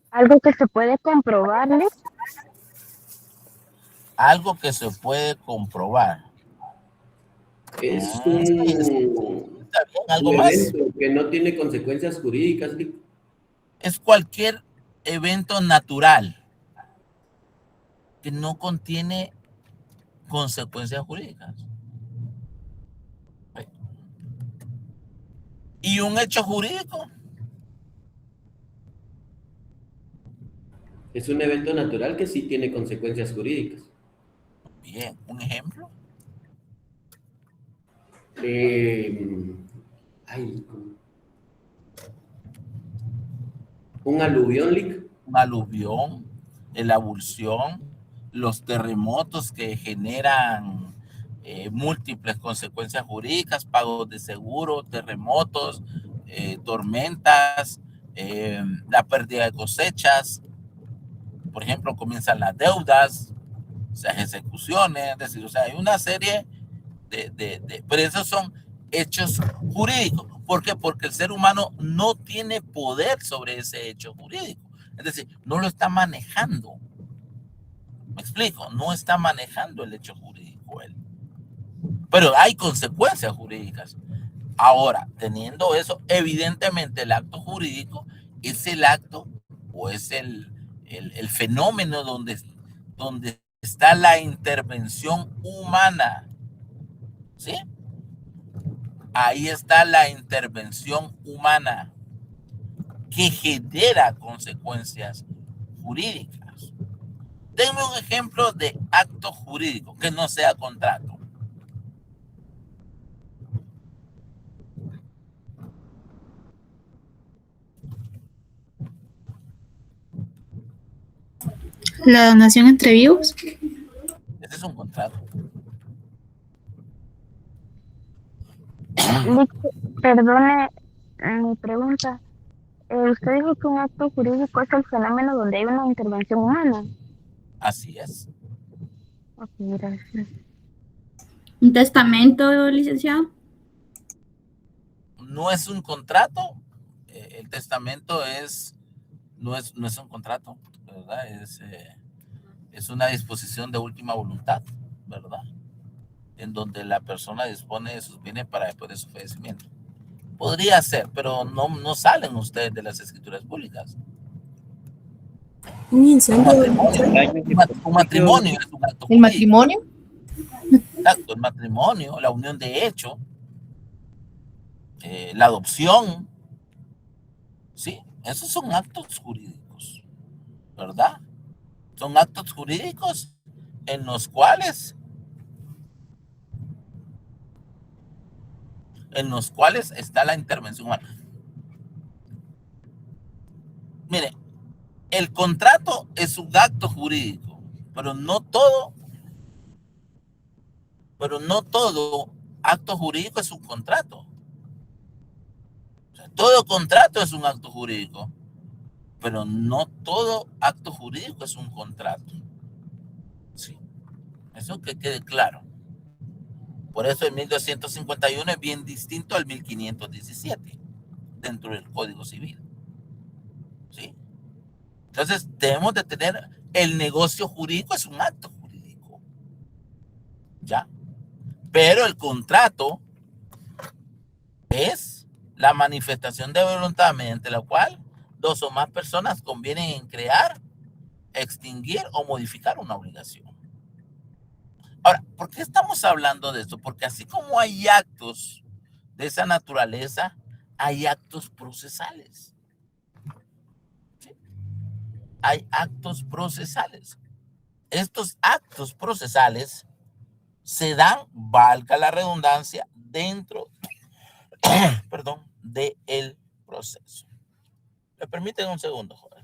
Algo que se puede comprobarle. Algo que se puede comprobar. Es un ¿Algo más? evento que no tiene consecuencias jurídicas. Es cualquier evento natural que no contiene consecuencias jurídicas. ¿Y un hecho jurídico? Es un evento natural que sí tiene consecuencias jurídicas. Bien, ¿un ejemplo? Un aluvión, Lick. Un aluvión, la abulsión, los terremotos que generan múltiples consecuencias jurídicas, pagos de seguro, terremotos, tormentas, la pérdida de cosechas. Por ejemplo, comienzan las deudas, o sea, ejecuciones, es decir, o sea, hay una serie pero esos son hechos jurídicos. ¿Por qué? Porque el ser humano no tiene poder sobre ese hecho jurídico. Es decir, no lo está manejando. ¿Me explico? No está manejando el hecho jurídico él. Pero hay consecuencias jurídicas. Ahora, teniendo eso, evidentemente el acto jurídico es el acto o es el fenómeno donde está la intervención humana. ¿Sí? Ahí está la intervención humana que genera consecuencias jurídicas. Denme un ejemplo de acto jurídico que no sea contrato. La donación entre vivos. Ese es un contrato. Perdone mi pregunta. Usted dijo que un acto jurídico es el fenómeno donde hay una intervención humana. Así es. Ok, gracias. ¿Un testamento, licenciado? No es un contrato. El testamento no es un contrato, ¿verdad? Es una disposición de última voluntad, ¿verdad? En donde la persona dispone de sus bienes para después de su fallecimiento. Podría ser, pero no salen ustedes de las escrituras públicas. Un incendio. Un matrimonio es un acto jurídico. ¿El matrimonio? Exacto, el matrimonio, la unión de hecho, la adopción, sí, esos son actos jurídicos, ¿verdad? Son actos jurídicos en los cuales está la intervención humana. Mire, el contrato es un acto jurídico, pero no todo acto jurídico es un contrato. O sea, todo contrato es un acto jurídico, pero no todo acto jurídico es un contrato. Sí, eso que quede claro. Por eso el 1251 es bien distinto al 1517 dentro del Código Civil. ¿Sí? Entonces debemos de tener, el negocio jurídico es un acto jurídico. ¿Ya? Pero el contrato es la manifestación de voluntad mediante la cual dos o más personas convienen en crear, extinguir o modificar una obligación. Ahora, ¿por qué estamos hablando de esto? Porque así como hay actos de esa naturaleza, hay actos procesales. ¿Sí? Hay actos procesales. Estos actos procesales se dan, valga la redundancia, dentro, perdón, del proceso. ¿Me permiten un segundo, joven?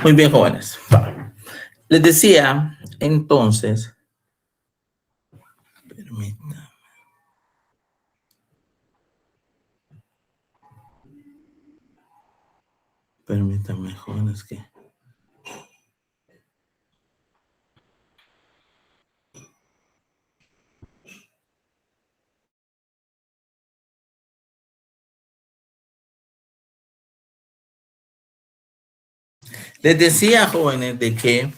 Muy bien, jóvenes. Les decía, entonces, permítanme, jóvenes, que... Les decía, jóvenes, de que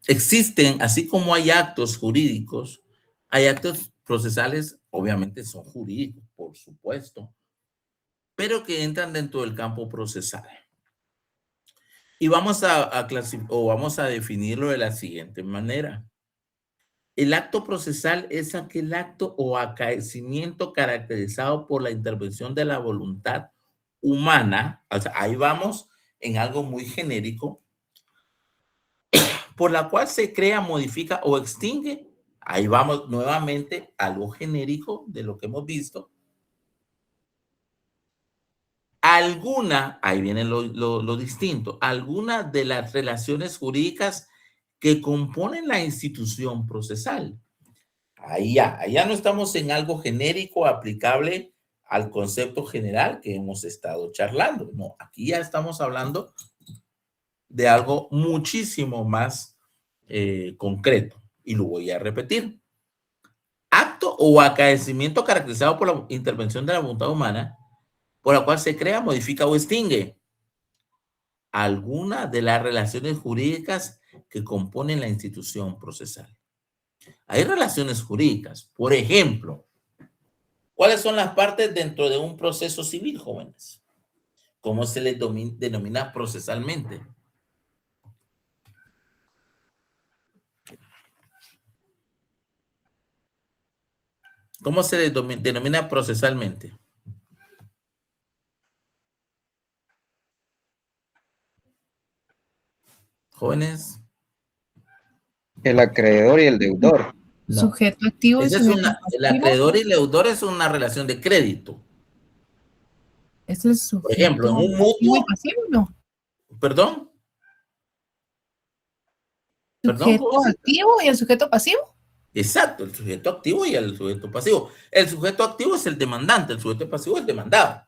existen, así como hay actos jurídicos, hay actos procesales, obviamente son jurídicos, por supuesto, pero que entran dentro del campo procesal. Y vamos vamos a definirlo de la siguiente manera. El acto procesal es aquel acto o acaecimiento caracterizado por la intervención de la voluntad humana, o sea, ahí vamos en algo muy genérico, por la cual se crea, modifica o extingue. Ahí vamos nuevamente a algo genérico de lo que hemos visto. Alguna, ahí viene lo distinto, alguna de las relaciones jurídicas que componen la institución procesal. Ahí ya no estamos en algo genérico aplicable al concepto general que hemos estado charlando. No, aquí ya estamos hablando de algo muchísimo más concreto. Y lo voy a repetir. Acto o acaecimiento caracterizado por la intervención de la voluntad humana, por la cual se crea, modifica o extingue alguna de las relaciones jurídicas que componen la institución procesal. Hay relaciones jurídicas. Por ejemplo, ¿cuáles son las partes dentro de un proceso civil, jóvenes? ¿Cómo se les denomina procesalmente? ¿Cómo se les denomina procesalmente? Jóvenes. El acreedor y el deudor. No. Sujeto activo y sujeto El acreedor y el deudor es una relación de crédito. Es el sujeto. Por ejemplo, en un mutuo. Y pasivo, ¿no? ¿Perdón? Sujeto activo y el sujeto pasivo. Exacto, el sujeto activo y el sujeto pasivo. El sujeto activo es el demandante, el sujeto pasivo es el demandado.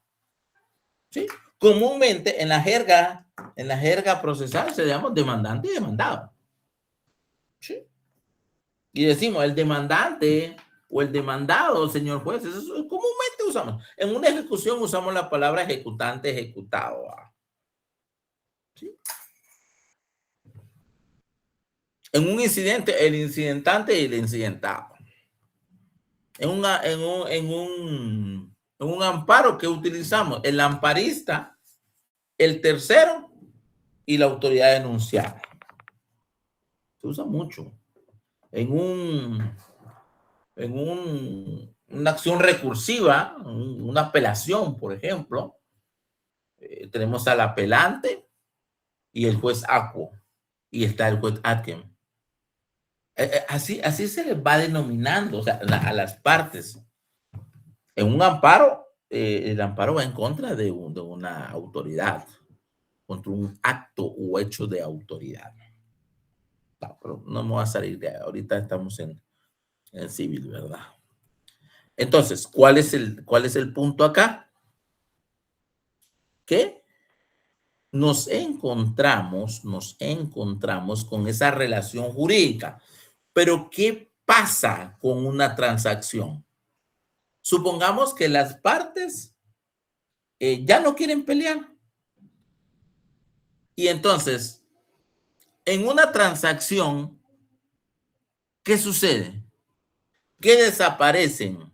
¿Sí? Comúnmente en la jerga procesal se llama demandante y demandado. ¿Sí? Y decimos el demandante o el demandado, señor juez, eso comúnmente usamos. En una ejecución usamos la palabra ejecutante, ejecutado. ¿Sí? En un incidente, el incidentante y el incidentado. En un amparo que utilizamos, el amparista, el tercero y la autoridad denunciada. Se usa mucho. En una acción recursiva, una apelación, por ejemplo, tenemos al apelante y el juez acuo, y está el juez adquem. Así se les va denominando, o sea, a las partes. En un amparo, el amparo va en contra de una autoridad, contra un acto o hecho de autoridad. No, pero no me voy a salir de ahí. Ahorita estamos en civil, ¿verdad? Entonces, ¿cuál es el punto acá? Que nos encontramos con esa relación jurídica. Pero, ¿qué pasa con una transacción? Supongamos que las partes ya no quieren pelear. Y entonces, en una transacción, ¿qué sucede? ¿Qué desaparecen?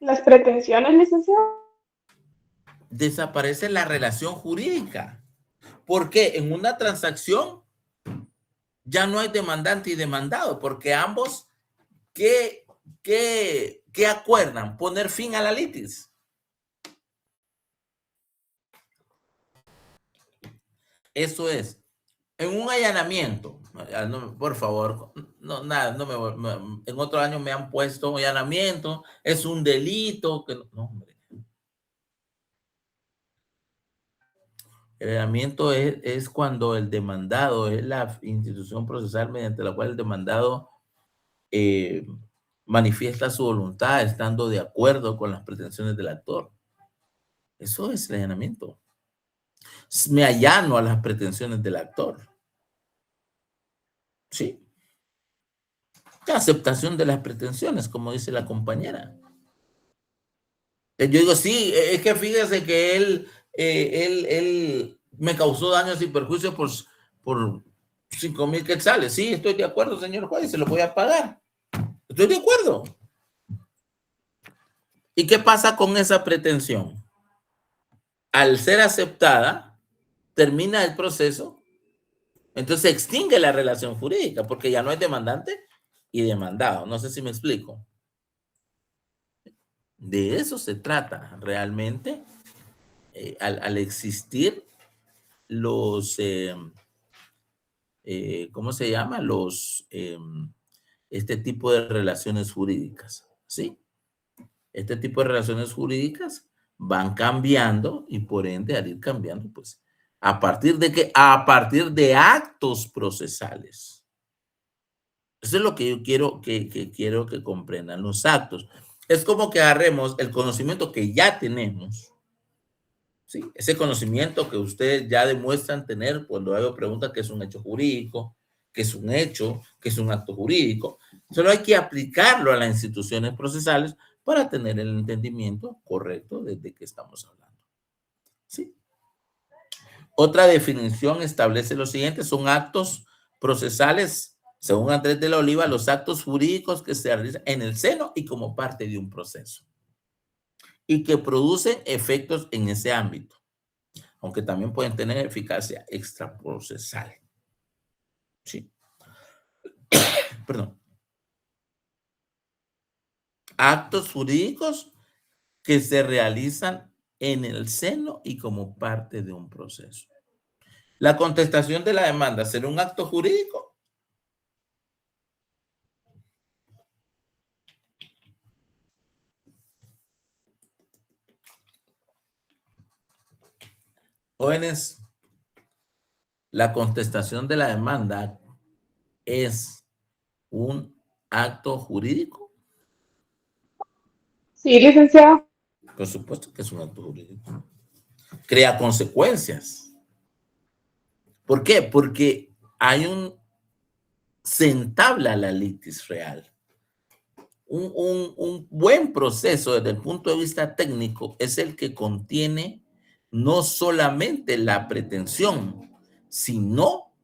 Las pretensiones, licenciado. Desaparece la relación jurídica. Porque en una transacción ya no hay demandante y demandado, porque ambos, ¿qué acuerdan? Poner fin a la litis. Eso es. en un allanamiento, por favor, no, nada, en otro año me han puesto allanamiento, es un delito, que no, hombre. El allanamiento es cuando el demandado es la institución procesal mediante la cual el demandado manifiesta su voluntad estando de acuerdo con las pretensiones del actor. Eso es el allanamiento. Me allano a las pretensiones del actor. Sí. La aceptación de las pretensiones, como dice la compañera. Yo digo, sí, es que fíjese que él me causó daños y perjuicios por 5,000 quetzales. Sí, estoy de acuerdo, señor juez, se lo voy a pagar. Estoy de acuerdo. ¿Y qué pasa con esa pretensión? Al ser aceptada, termina el proceso, entonces se extingue la relación jurídica porque ya no es demandante y demandado. No sé si me explico. De eso se trata realmente al existir los, ¿cómo se llama? Este tipo de relaciones jurídicas, ¿sí? Este tipo de relaciones jurídicas van cambiando y por ende al ir cambiando, pues, ¿a partir de qué? A partir de actos procesales. Eso es lo que yo quiero que comprendan, los actos. Es como que agarremos el conocimiento que ya tenemos, ¿sí? Ese conocimiento que ustedes ya demuestran tener cuando hago preguntas que es un hecho jurídico, que es un hecho, que es un acto jurídico. Solo hay que aplicarlo a las instituciones procesales para tener el entendimiento correcto de qué estamos hablando. ¿Sí? Otra definición establece lo siguiente: son actos procesales, según Andrés de la Oliva, los actos jurídicos que se realizan en el seno y como parte de un proceso y que producen efectos en ese ámbito, aunque también pueden tener eficacia extraprocesal. Sí. Perdón. Actos jurídicos que se realizan en el seno y como parte de un proceso. La contestación de la demanda será un acto jurídico. Jóvenes, la contestación de la demanda es un acto jurídico. Sí, licenciado. Por supuesto que es un acto jurídico. Crea consecuencias. ¿Por qué? Porque se entabla la litis real. Un buen proceso desde el punto de vista técnico es el que contiene no solamente la pretensión, sino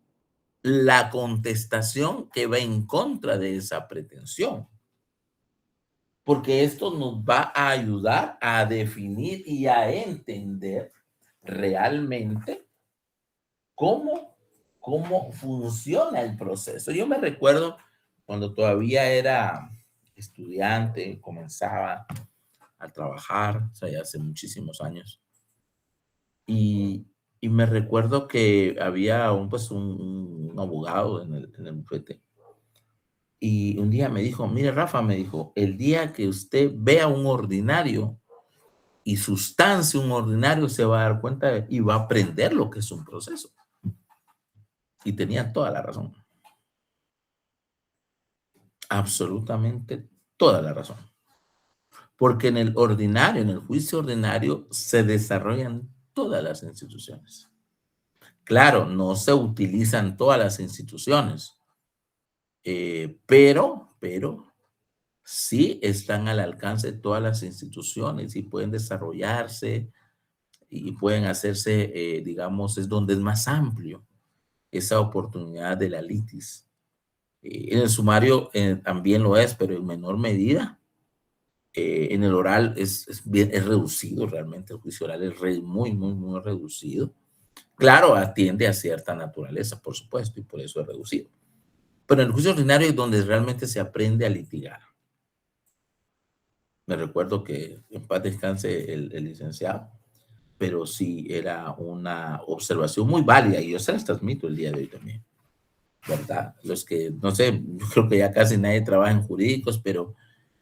la contestación que va en contra de esa pretensión. Porque esto nos va a ayudar a definir y a entender realmente cómo funciona el proceso. Yo me recuerdo cuando todavía era estudiante, comenzaba a trabajar, o sea, ya hace muchísimos años. Y me recuerdo que había un abogado en el bufete. Y un día me dijo, mire, Rafa, me dijo, el día que usted vea un ordinario y sustancie un ordinario, se va a dar cuenta y va a aprender lo que es un proceso. Y tenía toda la razón. Absolutamente toda la razón. Porque en el ordinario, en el juicio ordinario, se desarrollan todas las instituciones. Claro, no se utilizan todas las instituciones, pero sí están al alcance de todas las instituciones y pueden desarrollarse y pueden hacerse, digamos, es donde es más amplio esa oportunidad de la litis. En el sumario también lo es, pero en menor medida. En el oral es reducido realmente, el juicio oral es muy reducido. Claro, atiende a cierta naturaleza, por supuesto, y por eso es reducido. Pero en el juicio ordinario es donde realmente se aprende a litigar. Me recuerdo que en paz descanse el licenciado, pero sí era una observación muy válida y yo se las transmito el día de hoy también, ¿verdad? Los que, no sé, yo creo que ya casi nadie trabaja en jurídicos, pero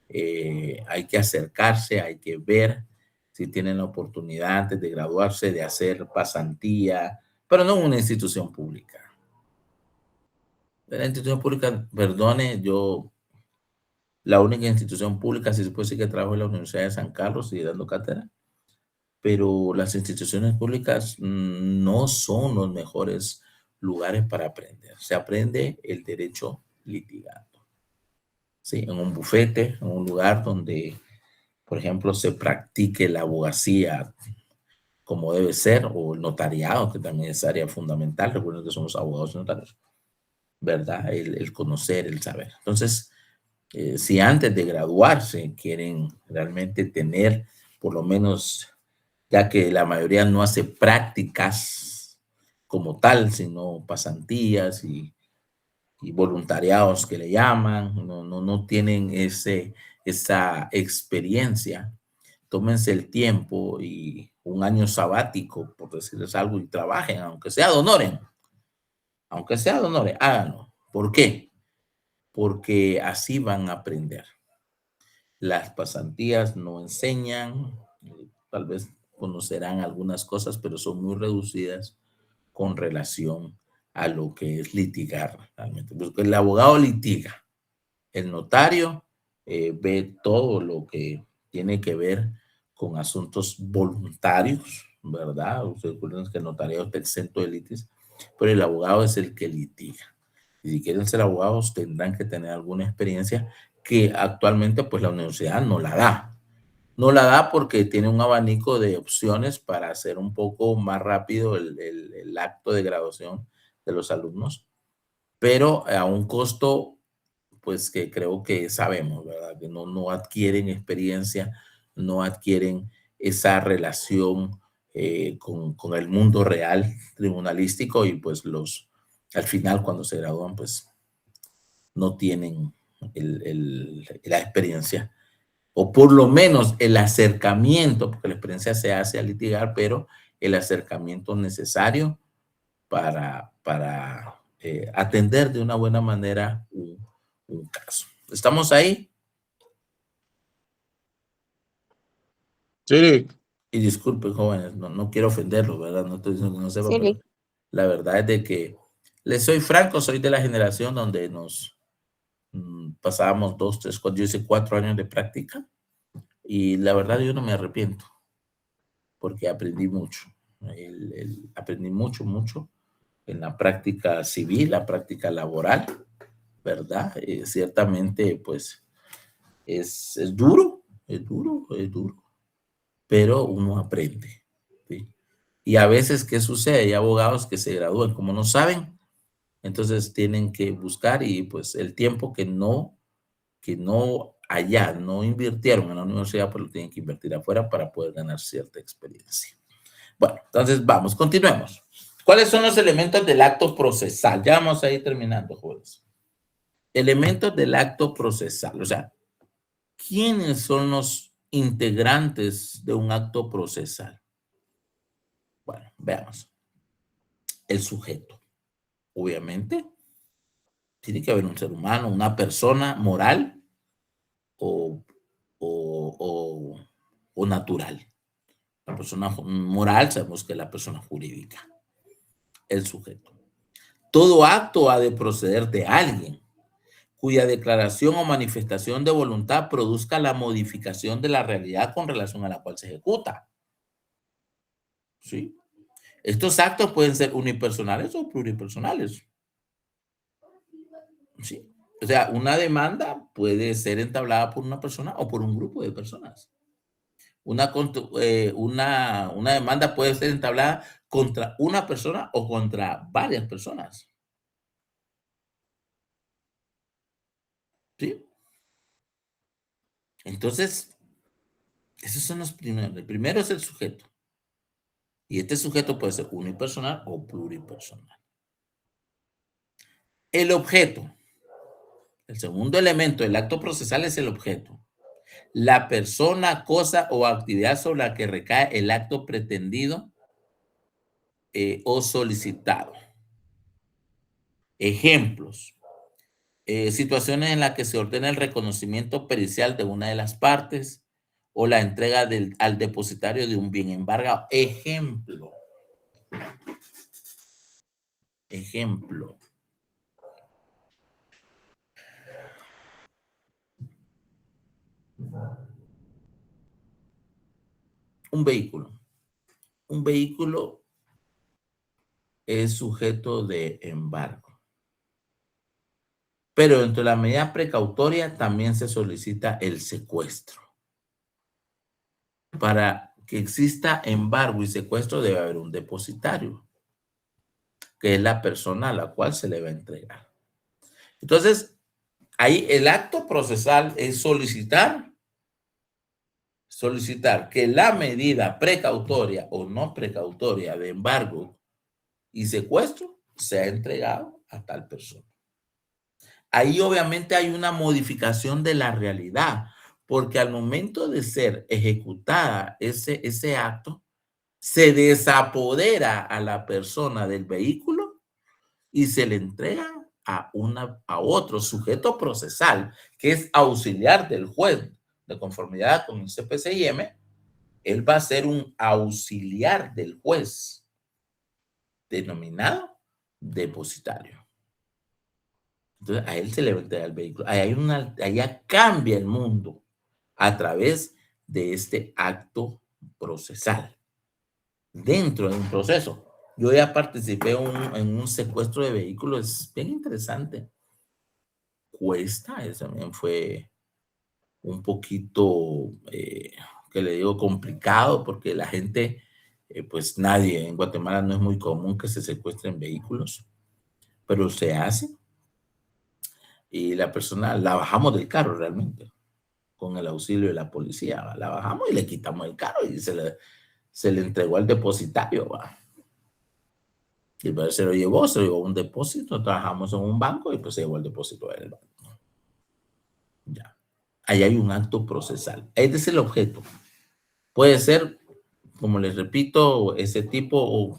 hay que acercarse, hay que ver si tienen la oportunidad antes de graduarse de hacer pasantía, pero no en una institución pública. La institución pública, perdone, yo, la única institución pública, si se puede decir que trabajo en la Universidad de San Carlos y dando cátedra, pero las instituciones públicas no son los mejores lugares para aprender. Se aprende el derecho litigando. ¿Sí? En un bufete, en un lugar donde, por ejemplo, se practique la abogacía como debe ser, o el notariado, que también es área fundamental. Recuerden que somos abogados y notarios, ¿verdad? El conocer, el saber. Entonces, si antes de graduarse quieren realmente tener, por lo menos, ya que la mayoría no hace prácticas como tal, sino pasantías y voluntariados que le llaman, no tienen esa experiencia. Tómense el tiempo y un año sabático, por decirles algo, y trabajen, aunque sea de honores. Aunque sea de honores, háganlo. ¿Por qué? Porque así van a aprender. Las pasantías no enseñan, tal vez conocerán algunas cosas, pero son muy reducidas con relación a lo que es litigar realmente. Porque el abogado litiga, el notario ve todo lo que tiene que ver con asuntos voluntarios, ¿verdad? Ustedes recuerden que el notario está exento de litis, pero el abogado es el que litiga. Y si quieren ser abogados tendrán que tener alguna experiencia que actualmente pues la universidad no la da. No la da porque tiene un abanico de opciones para hacer un poco más rápido el acto de graduación de los alumnos, pero a un costo pues que creo que sabemos, ¿verdad? Que no adquieren experiencia, no adquieren esa relación con el mundo real tribunalístico y pues al final cuando se gradúan pues no tienen la experiencia o por lo menos el acercamiento, porque la experiencia se hace a litigar, pero el acercamiento necesario para atender de una buena manera un caso. ¿Estamos ahí? Sí. Y disculpen, jóvenes, no quiero ofenderlos, ¿verdad? No estoy diciendo que no sepa, Sí. pero la verdad es de que les soy franco, soy de la generación donde nos pasábamos 2, 3, 4, yo hice 4 años de práctica y la verdad yo no me arrepiento porque aprendí mucho. Aprendí mucho en la práctica civil, la práctica laboral, ¿verdad? Ciertamente, pues, es duro, pero uno aprende, ¿sí? Y a veces, ¿qué sucede? Hay abogados que se gradúan, como no saben, entonces tienen que buscar y pues el tiempo que no allá no invirtieron en la universidad, pues lo tienen que invertir afuera para poder ganar cierta experiencia. Bueno, entonces vamos, continuemos. ¿Cuáles son los elementos del acto procesal? Ya vamos a ir terminando, jóvenes. Elementos del acto procesal, o sea, ¿quiénes son los integrantes de un acto procesal? Bueno, veamos. El sujeto, obviamente, tiene que haber un ser humano, una persona moral o natural. La persona moral sabemos que es la persona jurídica. El sujeto. Todo acto ha de proceder de alguien cuya declaración o manifestación de voluntad produzca la modificación de la realidad con relación a la cual se ejecuta. ¿Sí? Estos actos pueden ser unipersonales o pluripersonales. ¿Sí? O sea, una demanda puede ser entablada por una persona o por un grupo de personas. Una demanda puede ser entablada contra una persona o contra varias personas. ¿Sí? Entonces, esos son los primeros. El primero es el sujeto. Y este sujeto puede ser unipersonal o pluripersonal. El objeto. El segundo elemento del acto procesal es el objeto. la persona, cosa o actividad sobre la que recae el acto pretendido o solicitado. Ejemplos. Situaciones en las que se ordena el reconocimiento pericial de una de las partes o la entrega al depositario de un bien embargado. Ejemplo. Ejemplo. Un vehículo. Un vehículo es sujeto de embargo. Pero dentro de la medida precautoria también se solicita el secuestro. Para que exista embargo y secuestro debe haber un depositario, que es la persona a la cual se le va a entregar. Entonces, ahí el acto procesal es solicitar que la medida precautoria o no precautoria de embargo y secuestro sea entregado a tal persona. Ahí obviamente hay una modificación de la realidad, porque al momento de ser ejecutada ese acto, se desapodera a la persona del vehículo y se le entrega a otro sujeto procesal, que es auxiliar del juez, de conformidad con el CPCIM. Él va a ser un auxiliar del juez, denominado depositario. Entonces, a él se le va a entregar el vehículo. Allá cambia el mundo a través de este acto procesal. Dentro de un proceso. Yo ya participé en un secuestro de vehículos. Es bien interesante. Cuesta, eso también fue un poquito, que le digo, complicado, porque la gente, pues nadie, en Guatemala no es muy común que se secuestren vehículos, pero se hace. Y la persona la bajamos del carro realmente, con el auxilio de la policía. La bajamos y le quitamos el carro y se le entregó al depositario. ¿Va? Y pues se lo llevó a un depósito. Trabajamos en un banco y pues se llevó el depósito del banco. Ya. Ahí hay un acto procesal. Ese es el objeto. Puede ser, como les repito, ese tipo, o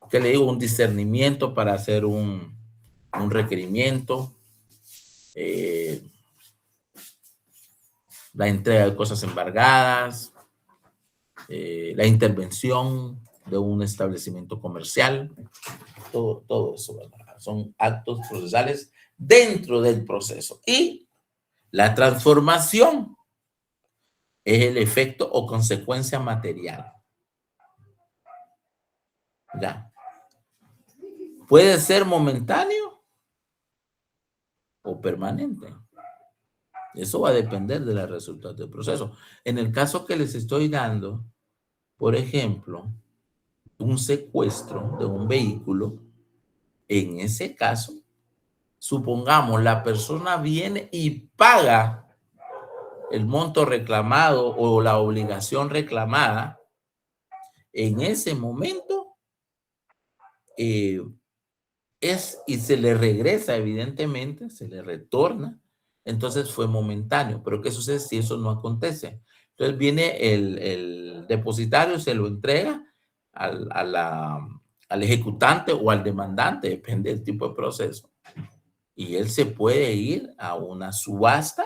que le digo, un discernimiento para hacer un requerimiento. La entrega de cosas embargadas, la intervención de un establecimiento comercial, todo eso, ¿verdad? Son actos procesales dentro del proceso. Y la transformación es el efecto o consecuencia material. ¿Ya? Puede ser momentáneo o permanente. Eso va a depender de los resultados del proceso. En el caso que les estoy dando, por ejemplo, un secuestro de un vehículo, en ese caso, supongamos la persona viene y paga el monto reclamado o la obligación reclamada, en ese momento y se le regresa, evidentemente, se le retorna. Entonces fue momentáneo. Pero ¿qué sucede si eso no acontece? Entonces viene el depositario, se lo entrega al ejecutante o al demandante, depende del tipo de proceso. Y él se puede ir a una subasta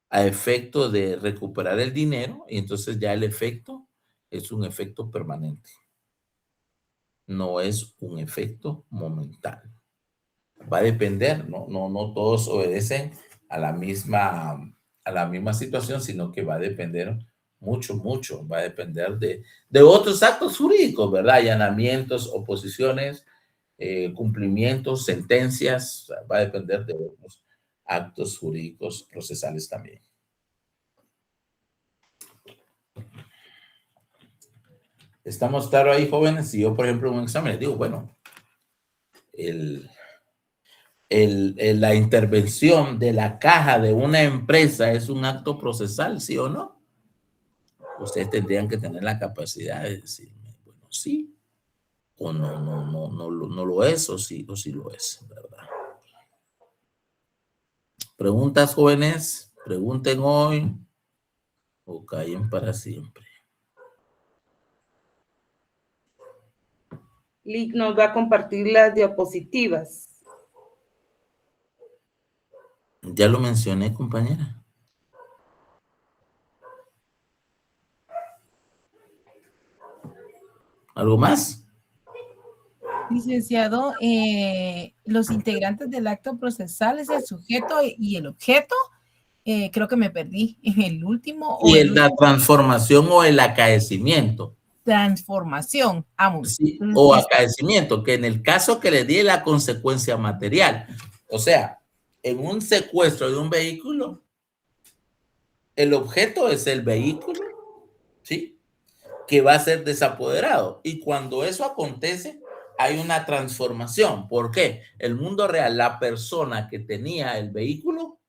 a efecto de recuperar el dinero, y entonces ya el efecto es un efecto permanente. No es un efecto momentáneo. Va a depender, no todos obedecen a la misma situación, sino que va a depender mucho, va a depender de otros actos jurídicos, ¿verdad? Allanamientos, oposiciones, cumplimientos, sentencias, va a depender de otros actos jurídicos procesales también. ¿Estamos claros ahí, jóvenes? Si yo, por ejemplo, en un examen les digo, bueno, la intervención de la caja de una empresa es un acto procesal, ¿sí o no? Ustedes tendrían que tener la capacidad de decirme, bueno, sí, o no lo es, o sí lo es, ¿verdad? ¿Preguntas, jóvenes? Pregunten hoy o callen para siempre. Lick nos va a compartir las diapositivas. Ya lo mencioné, compañera. ¿Algo más? Licenciado, los integrantes del acto procesal es el sujeto y el objeto. Creo que me perdí en el último. Y la transformación o el acaecimiento. Transformación, amos. Sí, o acaecimiento, que en el caso que le di la consecuencia material. O sea, en un secuestro de un vehículo, el objeto es el vehículo, ¿sí? Que va a ser desapoderado. Y cuando eso acontece, hay una transformación. ¿Por qué? El mundo real, la persona que tenía el vehículo,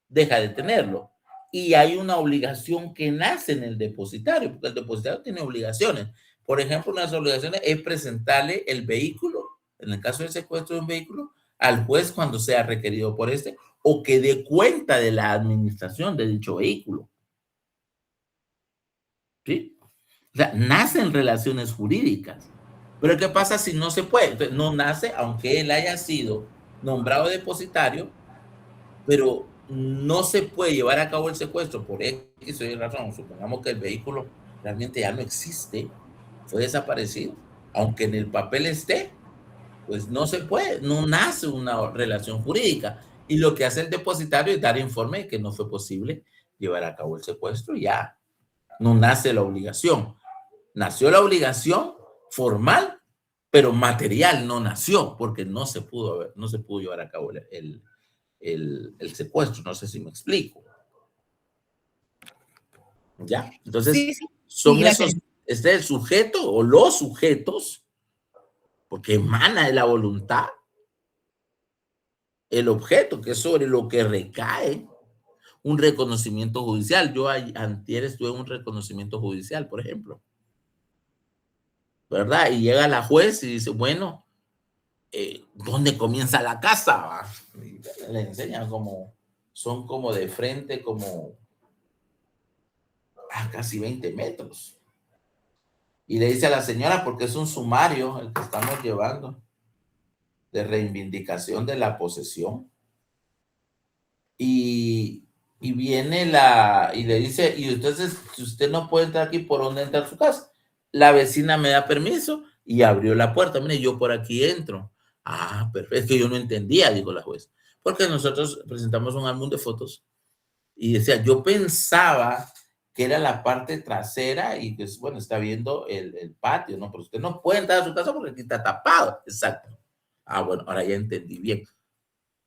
deja de tenerlo. Y hay una obligación que nace en el depositario, porque el depositario tiene obligaciones. Por ejemplo, una de las obligaciones es presentarle el vehículo, en el caso del secuestro de un vehículo, al juez cuando sea requerido por este, o que dé cuenta de la administración de dicho vehículo. ¿Sí? O sea, nacen relaciones jurídicas. Pero ¿qué pasa si no se puede? Entonces, no nace, aunque él haya sido nombrado depositario, pero no se puede llevar a cabo el secuestro por X o Y razón. Supongamos que el vehículo realmente ya no existe, fue desaparecido, aunque en el papel esté, pues no se puede, no nace una relación jurídica. Y lo que hace el depositario es dar informe de que no fue posible llevar a cabo el secuestro, ya no nace la obligación. Nació la obligación formal, pero material no nació, porque no se pudo llevar a cabo el secuestro. No sé si me explico. ¿Ya? Entonces, sí. son Sí, esos, este es el sujeto o los sujetos, porque emana de la voluntad, el objeto, que es sobre lo que recae un reconocimiento judicial. Yo antier estuve en un reconocimiento judicial, por ejemplo, ¿verdad? Y llega la juez y dice, bueno, ¿dónde comienza la casa? Y le enseñan como, son como de frente, como a casi 20 metros. Y le dice a la señora, porque es un sumario el que estamos llevando, de reivindicación de la posesión. Y viene y le dice, y entonces, si usted no puede entrar aquí, ¿por dónde entra a su casa? La vecina me da permiso y abrió la puerta. Mire, yo por aquí entro. Ah, perfecto. Es que yo no entendía, dijo la juez, porque nosotros presentamos un álbum de fotos y decía, yo pensaba que era la parte trasera y que, bueno, está viendo el patio, ¿no? Pero usted no puede entrar a su casa porque aquí está tapado. Exacto. Ah, bueno, ahora ya entendí bien.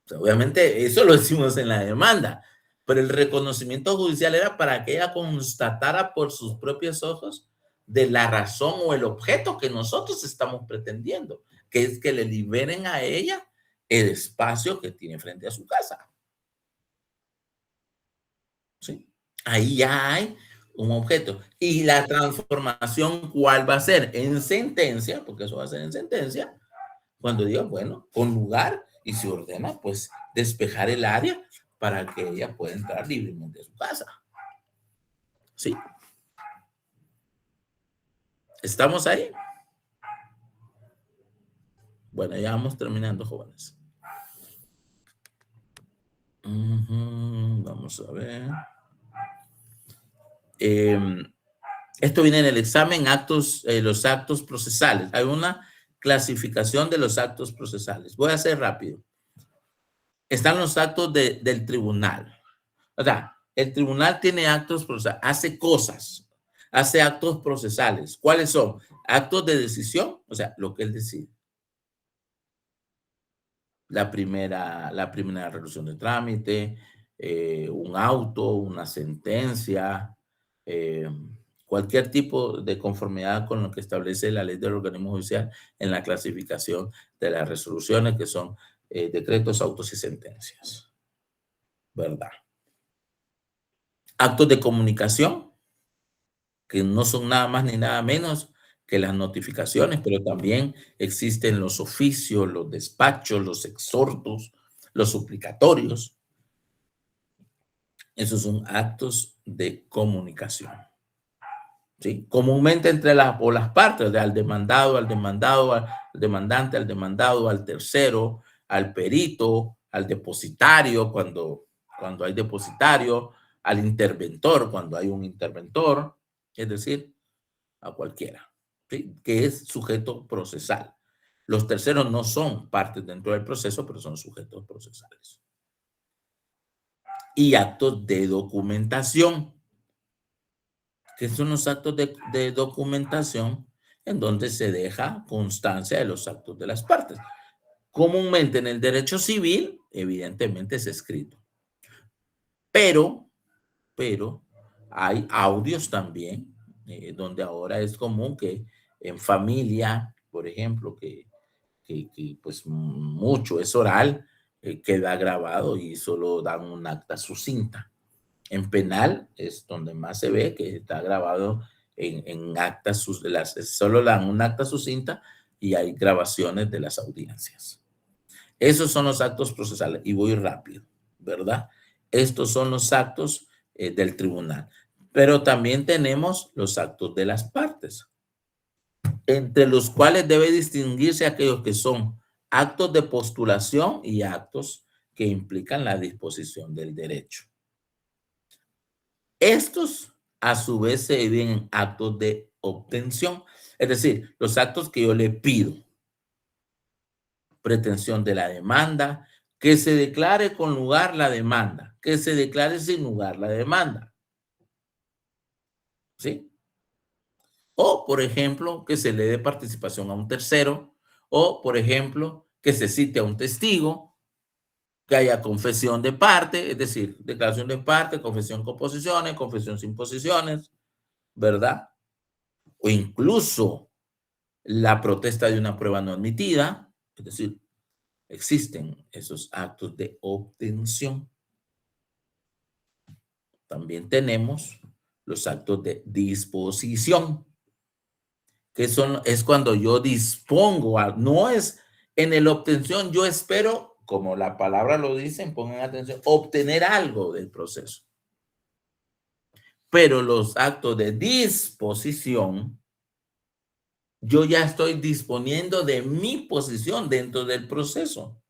O sea, obviamente, eso lo decimos en la demanda, pero el reconocimiento judicial era para que ella constatara por sus propios ojos de la razón o el objeto que nosotros estamos pretendiendo, que es que le liberen a ella el espacio que tiene frente a su casa. ¿Sí? Ahí ya hay un objeto. Y la transformación, ¿cuál va a ser? En sentencia, porque eso va a ser en sentencia, cuando diga, bueno, con lugar y se ordena, pues, despejar el área para que ella pueda entrar libremente a su casa. ¿Sí? ¿Estamos ahí? Bueno, ya vamos terminando, jóvenes. Vamos a ver. Esto viene en el examen, los actos procesales. Hay una clasificación de los actos procesales. Voy a hacer rápido. Están los actos del tribunal. O sea, el tribunal tiene actos procesales, hace cosas, hace actos procesales. ¿Cuáles son? Actos de decisión, o sea, lo que él decide. La primera resolución de trámite, un auto, una sentencia, cualquier tipo de conformidad con lo que establece la ley del organismo judicial en la clasificación de las resoluciones, que son decretos, autos y sentencias. ¿Verdad? Actos de comunicación, que no son nada más ni nada menos que las notificaciones, pero también existen los oficios, los despachos, los exhortos, los suplicatorios. Esos son actos de comunicación. ¿Sí? Comúnmente entre las partes, al demandado, al demandante, al demandado, al tercero, al perito, al depositario, cuando hay depositario, al interventor, cuando hay un interventor, es decir, a cualquiera, ¿sí? Que es sujeto procesal. Los terceros no son partes dentro del proceso, pero son sujetos procesales. Y actos de documentación, que son los actos de documentación en donde se deja constancia de los actos de las partes. Comúnmente en el derecho civil, evidentemente es escrito. Pero hay audios también, donde ahora es común que en familia, por ejemplo, que pues mucho es oral, queda grabado y solo dan un acta sucinta. En penal es donde más se ve que está grabado en actas, solo dan un acta sucinta y hay grabaciones de las audiencias. Esos son los actos procesales y voy rápido, ¿verdad? Estos son los actos del tribunal. Pero también tenemos los actos de las partes, entre los cuales debe distinguirse aquellos que son actos de postulación y actos que implican la disposición del derecho. Estos, a su vez, se dividen en actos de obtención, es decir, los actos que yo le pido. Pretensión de la demanda, que se declare con lugar la demanda, que se declare sin lugar la demanda. ¿Sí? O, por ejemplo, que se le dé participación a un tercero, o, por ejemplo, que se cite a un testigo, que haya confesión de parte, es decir, declaración de parte, confesión con posiciones, confesión sin posiciones, ¿verdad? O incluso la protesta de una prueba no admitida, es decir, existen esos actos de obtención. También tenemos los actos de disposición, que es cuando yo dispongo, no es en el obtención, yo espero, como la palabra lo dice, pongan atención, obtener algo del proceso. Pero los actos de disposición, yo ya estoy disponiendo de mi posición dentro del proceso.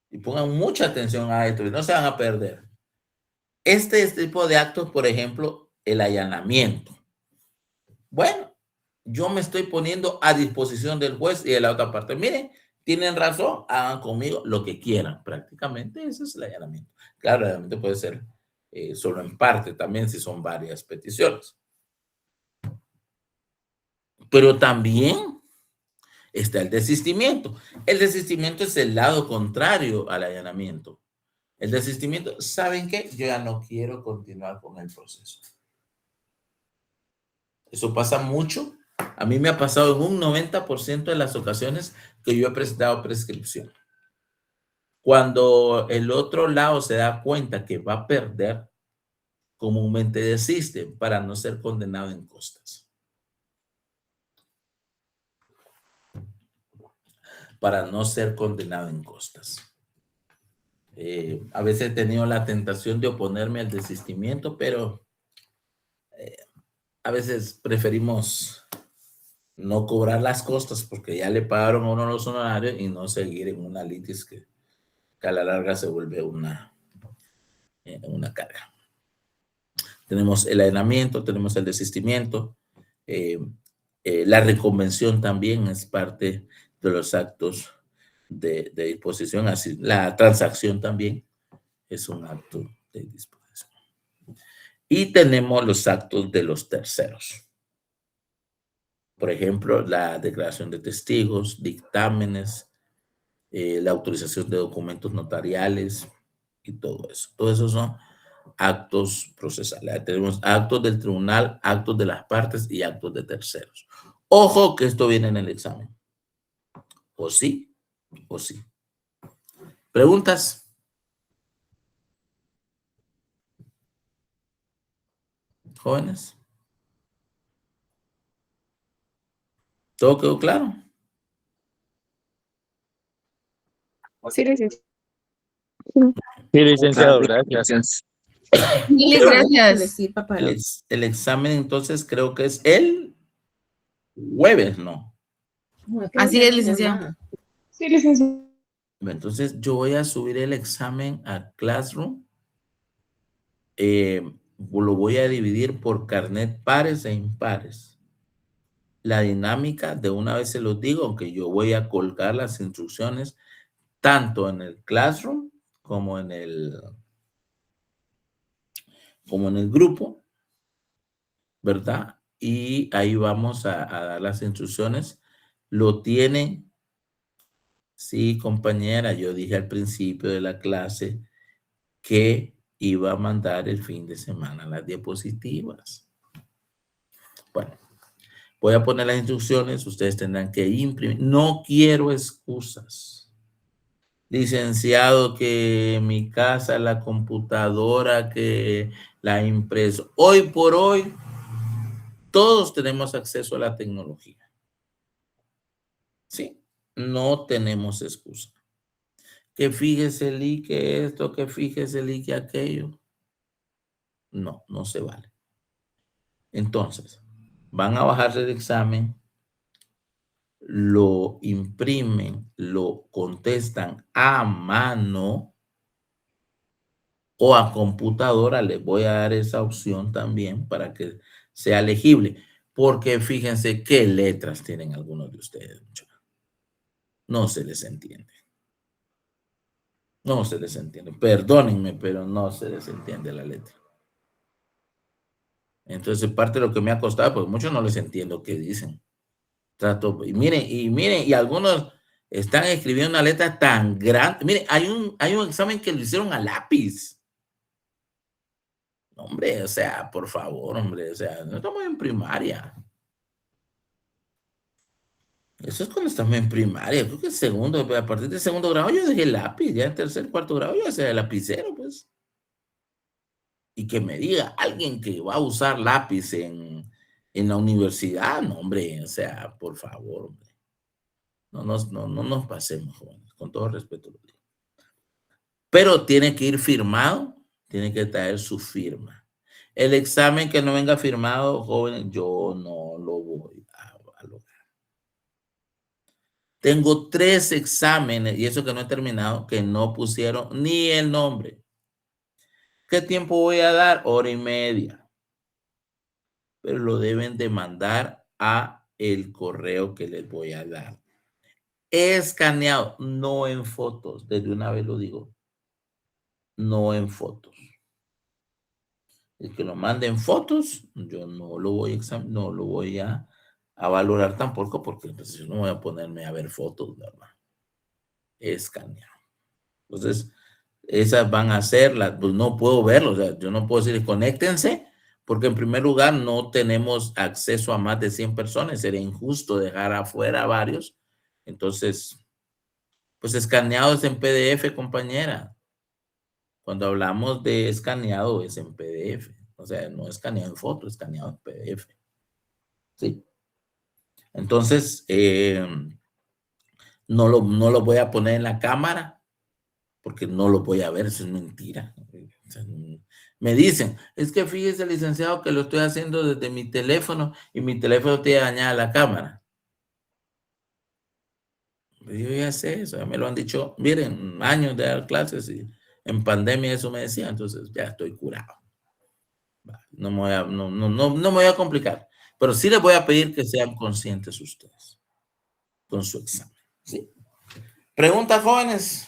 Y pongan mucha atención a esto, y no se van a perder. Este tipo de actos, por ejemplo, el allanamiento. Bueno, yo me estoy poniendo a disposición del juez y de la otra parte. Miren, tienen razón, hagan conmigo lo que quieran. Prácticamente ese es el allanamiento. Claro, el allanamiento puede ser solo en parte también si son varias peticiones. Pero también está el desistimiento. El desistimiento es el lado contrario al allanamiento. El desistimiento, ¿saben qué? Yo ya no quiero continuar con el proceso. Eso pasa mucho. A mí me ha pasado en un 90% de las ocasiones que yo he presentado prescripción. Cuando el otro lado se da cuenta que va a perder, comúnmente desiste para no ser condenado en costas. Para no ser condenado en costas. A veces he tenido la tentación de oponerme al desistimiento, pero a veces preferimos no cobrar las costas porque ya le pagaron a uno los honorarios y no seguir en una litis que a la larga se vuelve una carga. Tenemos el allanamiento, tenemos el desistimiento. La reconvención también es parte de los actos de disposición. Así, la transacción también es un acto de disposición. Y tenemos los actos de los terceros. Por ejemplo, la declaración de testigos, dictámenes, la autorización de documentos notariales y todo eso. Todo eso son actos procesales. Tenemos actos del tribunal, actos de las partes y actos de terceros. Ojo que esto viene en el examen. O sí, o sí. ¿Preguntas? Jóvenes. ¿Todo quedó claro? Sí, licenciado. Sí, licenciado, gracias. Miles gracias. El examen entonces creo que es el jueves, ¿no? Así es, licenciado. Sí, licenciado. Entonces yo voy a subir el examen a Classroom. Lo voy a dividir por carnet pares e impares. La dinámica, de una vez se los digo, aunque yo voy a colgar las instrucciones tanto en el Classroom como en el grupo, ¿verdad? Y ahí vamos a dar las instrucciones. Lo tienen. Sí, compañera, yo dije al principio de la clase que iba a mandar el fin de semana las diapositivas. Bueno, voy a poner las instrucciones, ustedes tendrán que imprimir. No quiero excusas. Licenciado, que mi casa, la computadora, que la impresa. Hoy por hoy, todos tenemos acceso a la tecnología. Sí, no tenemos excusa. Que fíjese Lee que esto, que fíjese Lee que aquello. No, no se vale. Entonces, van a bajarse el examen, lo imprimen, lo contestan a mano o a computadora. Les voy a dar esa opción también para que sea legible. Porque fíjense qué letras tienen algunos de ustedes. No se les entiende. No se les entiende. Perdónenme, pero no se les entiende la letra. Entonces, parte de lo que me ha costado, pues muchos no les entiendo qué dicen. Trato, y miren, y algunos están escribiendo una letra tan grande. Miren, hay un examen que lo hicieron a lápiz. Hombre, o sea, por favor, hombre, o sea, no estamos en primaria. Eso es cuando estamos en primaria. Creo que segundo, a partir del segundo grado yo dejé el lápiz, ya en tercer, cuarto grado yo hacía el lapicero, pues. Y que me diga alguien que va a usar lápiz en la universidad, no, hombre, o sea, por favor, hombre. No nos pasemos, jóvenes, con todo respeto lo digo. Pero tiene que ir firmado, tiene que traer su firma. El examen que no venga firmado, jóvenes, yo no lo voy a lograr. Tengo 3 exámenes, y eso que no he terminado, que no pusieron ni el nombre. ¿Qué tiempo voy a dar? 1:30. Pero lo deben de mandar a el correo que les voy a dar. Escaneado, no en fotos. Desde una vez lo digo. No en fotos. El que lo mande en fotos, yo no lo voy a valorar tampoco, porque entonces yo no voy a ponerme a ver fotos, ¿verdad? Escaneado. Entonces, esas van a ser las, pues no puedo verlo, o sea, yo no puedo decir conéctense, porque en primer lugar no tenemos acceso a más de 100 personas, sería injusto dejar afuera a varios. Entonces, pues escaneado es en PDF, compañera. Cuando hablamos de escaneado es en PDF, o sea, no escaneado en foto, escaneado en PDF. ¿Sí? Entonces, no lo voy a poner en la cámara, porque no lo voy a ver, eso es mentira. O sea, me dicen, es que fíjese, licenciado, que lo estoy haciendo desde mi teléfono y mi teléfono tiene dañada la cámara. Yo ya sé eso, ya me lo han dicho, miren, años de dar clases y en pandemia eso me decía, entonces ya estoy curado. No me voy a complicar, pero sí les voy a pedir que sean conscientes ustedes con su examen. ¿Sí? ¿Preguntas, jóvenes?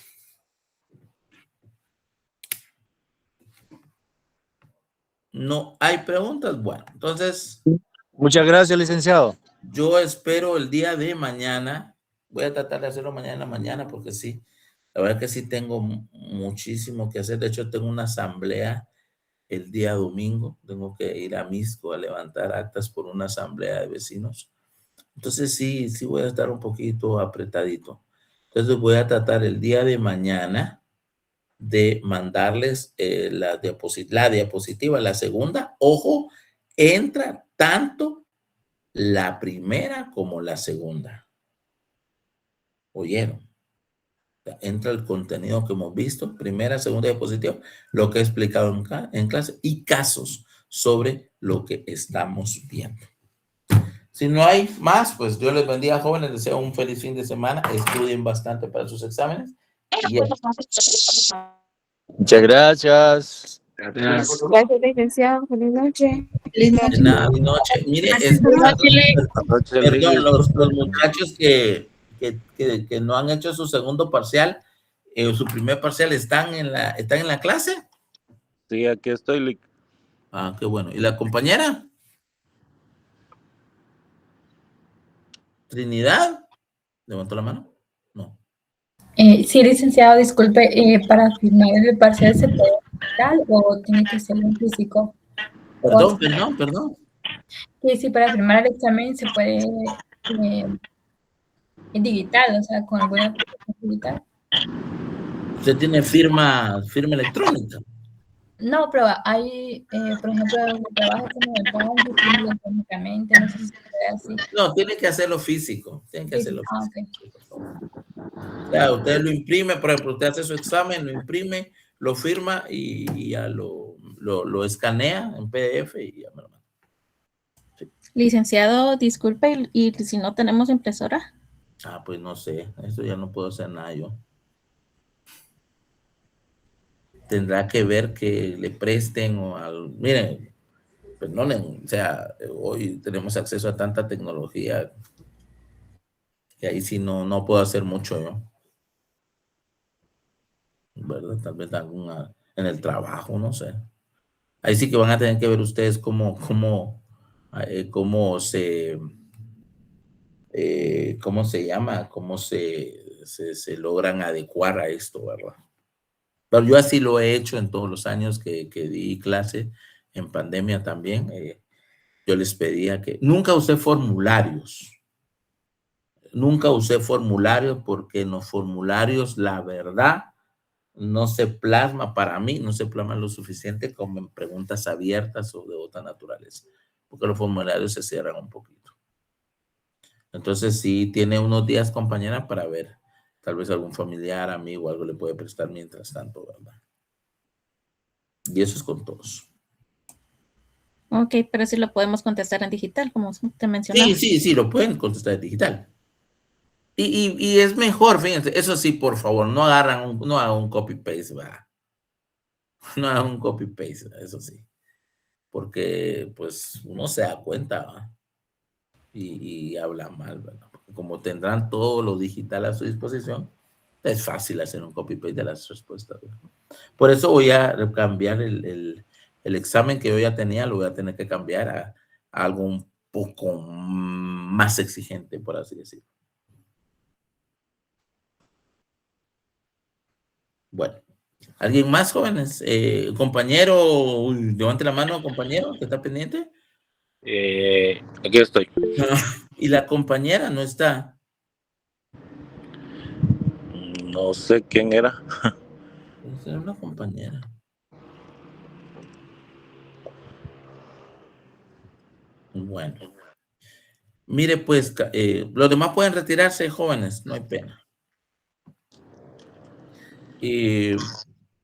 No hay preguntas. Bueno, entonces. Muchas gracias, licenciado. Yo espero el día de mañana. Voy a tratar de hacerlo mañana en la mañana porque sí, la verdad que sí tengo muchísimo que hacer. De hecho, tengo una asamblea el día domingo. Tengo que ir a Misco a levantar actas por una asamblea de vecinos. Entonces sí voy a estar un poquito apretadito. Entonces voy a tratar el día de mañana de mandarles la diapositiva, la segunda. Ojo, entra tanto la primera como la segunda. ¿Oyeron? Entra el contenido que hemos visto, primera, segunda diapositiva, lo que he explicado en clase y casos sobre lo que estamos viendo. Si no hay más, pues Dios les bendiga, jóvenes. Les deseo un feliz fin de semana. Estudien bastante para sus exámenes. Muchas gracias. Gracias, licenciado. Feliz noche. De nada, de noche. Mire, perdón, los muchachos que no han hecho su segundo parcial, su primer parcial, ¿están en la clase? Sí, aquí estoy, Lick. Ah, qué bueno. ¿Y la compañera? ¿Trinidad? ¿Levantó la mano? No. Sí, licenciado, disculpe, ¿para firmar el parcial se puede digital o tiene que ser en físico? Perdón. Sí, sí, para firmar el examen se puede en digital, o sea, con alguna aplicación digital. ¿Usted tiene firma electrónica? No, pero hay, por ejemplo, donde trabajo como el banco, firmo electrónicamente, no sé si se puede así. No, tiene que hacerlo físico. Tiene que hacerlo físico. Okay. O sea, usted lo imprime, por ejemplo, usted hace su examen, lo imprime, lo firma y ya lo escanea en PDF y ya me lo manda. Sí. Licenciado, disculpe, ¿y si no tenemos impresora? Ah, pues no sé, eso ya no puedo hacer nada yo. Tendrá que ver que le presten o al... Miren, perdonen, o sea, hoy tenemos acceso a tanta tecnología que ahí sí no puedo hacer mucho yo. ¿Verdad? Tal vez en el trabajo, no sé. Ahí sí que van a tener que ver ustedes cómo se llama, cómo se logran adecuar a esto, ¿verdad? Pero yo así lo he hecho en todos los años que di clase en pandemia también. Yo les pedía que nunca usé formularios. Nunca usé formularios porque en los formularios la verdad no se plasma, para mí, no se plasma lo suficiente como en preguntas abiertas o de otra naturaleza, porque los formularios se cierran un poquito. Entonces, sí, tiene unos días, compañera, para ver, tal vez algún familiar, amigo, algo le puede prestar mientras tanto, ¿verdad? Y eso es con todos. Ok, pero sí lo podemos contestar en digital, como usted mencionaba. Sí, lo pueden contestar en digital. Y es mejor, fíjense, eso sí, por favor, no hagan un copy-paste, ¿verdad? No hagan un copy-paste, eso sí. Porque, pues, uno se da cuenta, ¿verdad? Y habla mal, ¿verdad? Porque como tendrán todo lo digital a su disposición, es fácil hacer un copy-paste de las respuestas, ¿verdad? Por eso voy a cambiar el examen que yo ya tenía, lo voy a tener que cambiar a algo un poco más exigente, por así decirlo. Bueno, ¿alguien más, jóvenes? Compañero, levante la mano, compañero, que está pendiente. Aquí estoy. Y la compañera no está. No sé quién era. Era una compañera. Bueno. Mire, pues, los demás pueden retirarse, jóvenes, no hay pena.